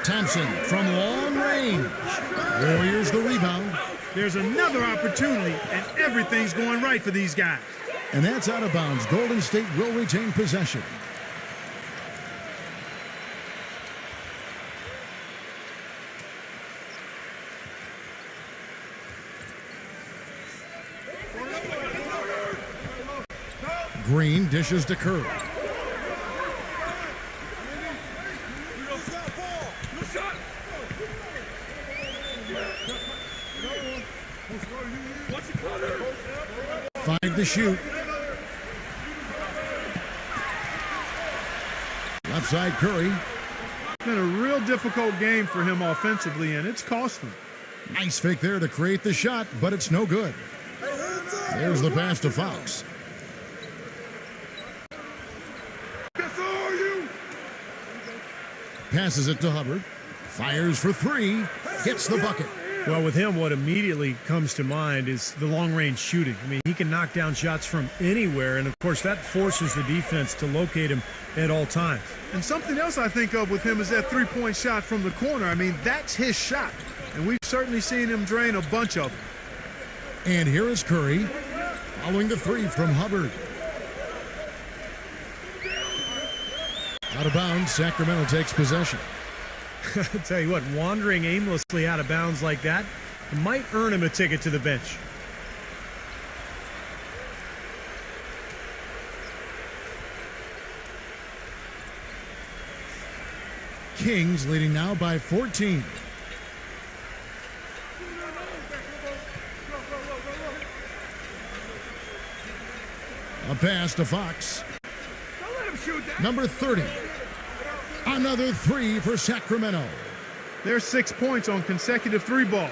Thompson from long range. Warriors the rebound. There's another opportunity, and everything's going right for these guys. And that's out of bounds. Golden State will retain possession. Green dishes to Curry. Five to shoot. Left side Curry. It's been a real difficult game for him offensively, and it's cost him. Nice fake there to create the shot, but it's no good. There's the pass to Fox. Passes it to Hubbard. Fires for three. Gets the bucket. Well, with him, what immediately comes to mind is the long-range shooting. I mean, he can knock down shots from anywhere, and, of course, that forces the defense to locate him at all times. And something else I think of with him is that three-point shot from the corner. I mean, that's his shot, and we've certainly seen him drain a bunch of them. And here is Curry, following the three from Hubbard. Out of bounds, Sacramento takes possession. I tell you what, wandering aimlessly out of bounds like that might earn him a ticket to the bench. Kings leading now by 14. A pass to Fox. Number 30. Another three for Sacramento. There's 6 points on consecutive three balls.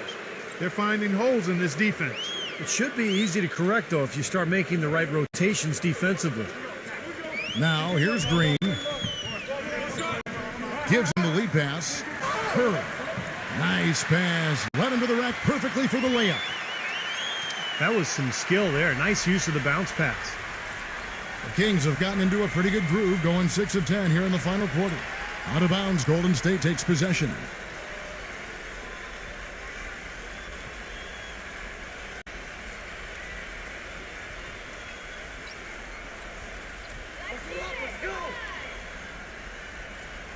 They're finding holes in this defense. It should be easy to correct, though, if you start making the right rotations defensively. Now, here's Green. Gives him the lead pass. Curry. Nice pass. Led him to the rack perfectly for the layup. That was some skill there. Nice use of the bounce pass. The Kings have gotten into a pretty good groove, going 6 of 10 here in the final quarter. Out of bounds, Golden State takes possession.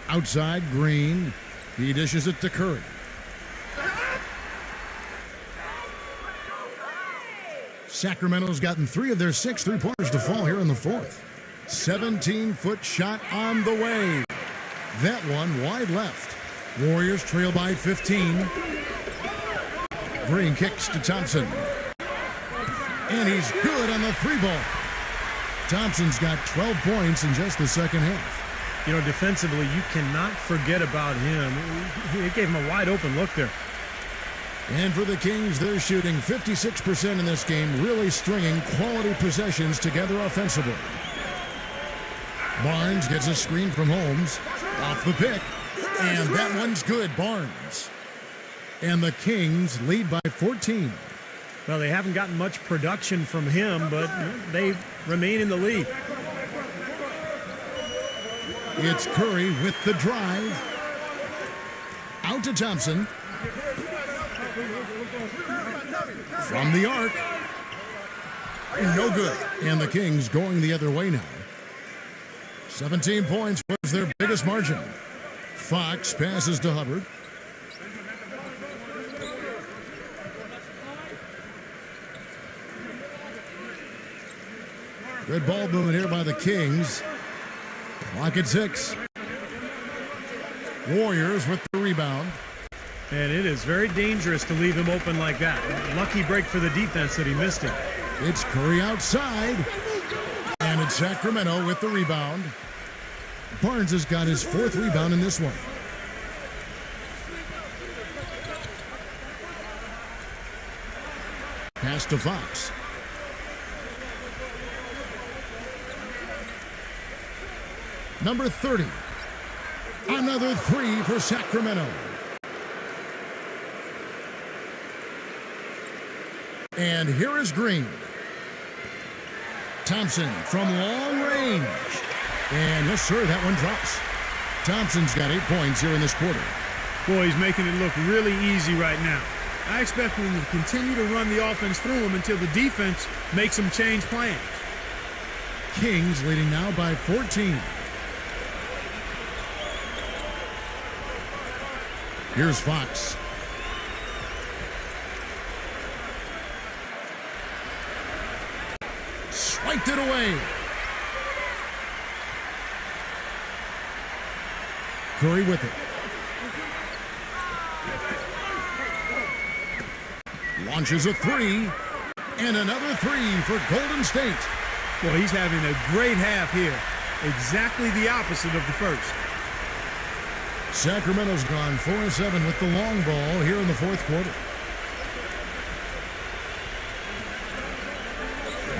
Outside, Green. He dishes it to Curry. Sacramento's gotten 3 of their 6 three-pointers to fall here in the fourth. 17-foot shot on the way. That one wide left. Warriors trail by 15. Green kicks to Thompson. And he's good on the three ball. Thompson's got 12 points in just the second half. You know, defensively, you cannot forget about him. It gave him a wide open look there. And for the Kings, they're shooting 56% in this game, really stringing quality possessions together offensively. Barnes gets a screen from Holmes. Off the pick. And that one's good, Barnes. And the Kings lead by 14. Well, they haven't gotten much production from him, but they remain in the lead. It's Curry with the drive. Out to Thompson. From the arc. No good. And the Kings going the other way now. 17 points was their biggest margin. Fox passes to Hubbard. Good ball movement here by the Kings. Clock at 6. Warriors with the rebound. And it is very dangerous to leave him open like that. Lucky break for the defense that he missed it. It's Curry outside. And it's Sacramento with the rebound. Barnes has got his 4th rebound in this one. Pass to Fox. number 30. Another three for Sacramento. And here is Green. Thompson from long range. And yes, sir, that one drops. Thompson's got 8 points here in this quarter. Boy, he's making it look really easy right now. I expect him to continue to run the offense through him until the defense makes him change plans. Kings leading now by 14. Here's Fox. Swiped it away. Curry with it. Launches a three. And another three for Golden State. Well, he's having a great half here. Exactly the opposite of the first. Sacramento's gone 4-7 with the long ball here in the fourth quarter.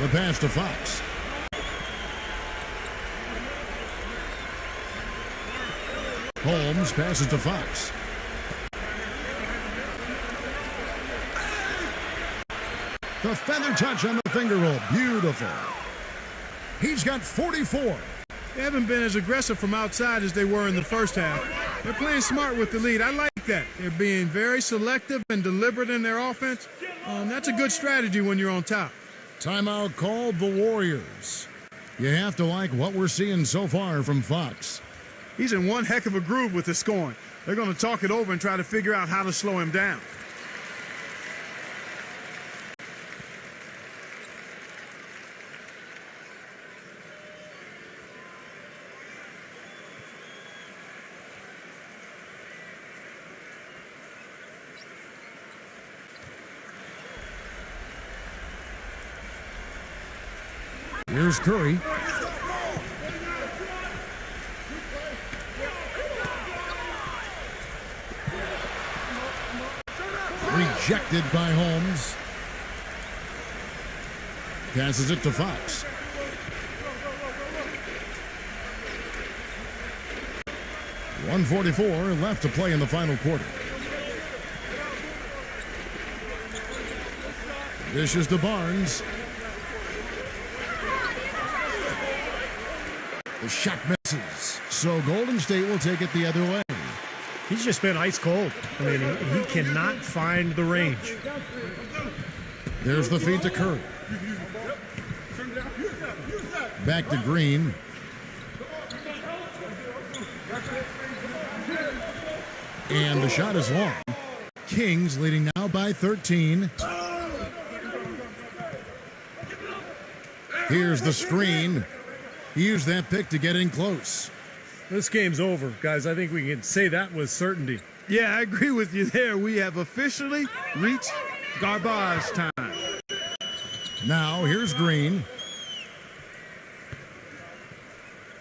The pass to Fox. Holmes passes to Fox. The feather touch on the finger roll. Beautiful. He's got 44. They haven't been as aggressive from outside as they were in the first half. They're playing smart with the lead. I like that. They're being very selective and deliberate in their offense. That's a good strategy when you're on top. Timeout called the Warriors. You have to like what we're seeing so far from Fox. He's in one heck of a groove with his scoring. They're going to talk it over and try to figure out how to slow him down. Here's Curry. Rejected by Holmes. Passes it to Fox. .144 left to play in the final quarter. Dishes to Barnes. The shot misses. So Golden State will take it the other way. He's just been ice cold. I mean, he cannot find the range. There's the feed to Curry. Back to Green. And the shot is long. Kings leading now by 13. Here's the screen. He used that pick to get in close. This game's over, guys. I think we can say that with certainty. Yeah, I agree with you there. We have officially reached garbage time. Now, here's Green.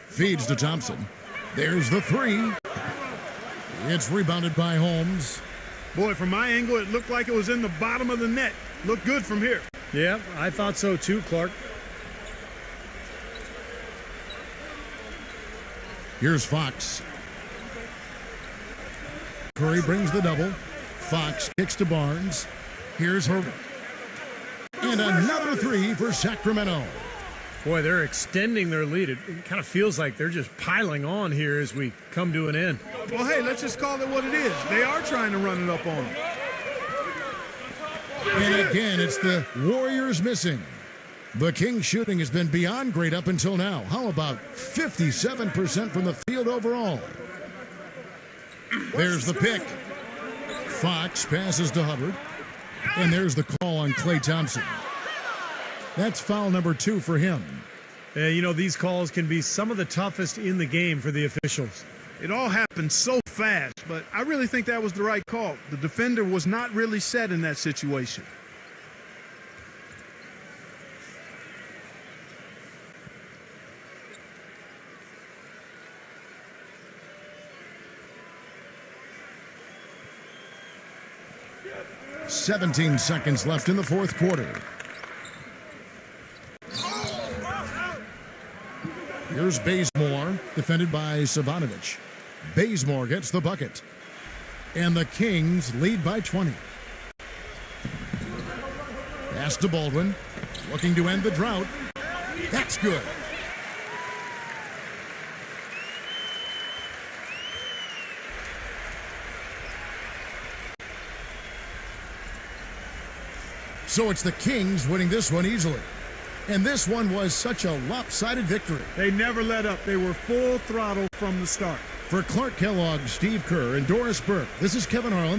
Feeds to Thompson. There's the three. It's rebounded by Holmes. Boy, from my angle, it looked like it was in the bottom of the net. Looked good from here. Yeah, I thought so too, Clark. Here's Fox. Curry brings the double. Fox kicks to Barnes. Here's Herbert. And another three for Sacramento. Boy, they're extending their lead. It kind of feels like they're just piling on here as we come to an end. Well, hey, let's just call it what it is. They are trying to run it up on them. And again, it's the Warriors missing. The Kings shooting has been beyond great up until now. How about 57% from the field overall? There's the pick. Fox passes to Hubbard. And there's the call on Klay Thompson. That's foul number 2 for him. You know, these calls can be some of the toughest in the game for the officials. It all happened so fast, but I really think that was the right call. The defender was not really set in that situation. "17 seconds left in the fourth quarter. Here's Bazemore, defended by Savanovic. Bazemore gets the bucket. And the Kings lead by 20. Pass to Baldwin, looking to end the drought. That's good. So it's the Kings winning this one easily. And this one was such a lopsided victory. They never let up. They were full throttle from the start. For Clark Kellogg, Steve Kerr, and Doris Burke, this is Kevin Harlan.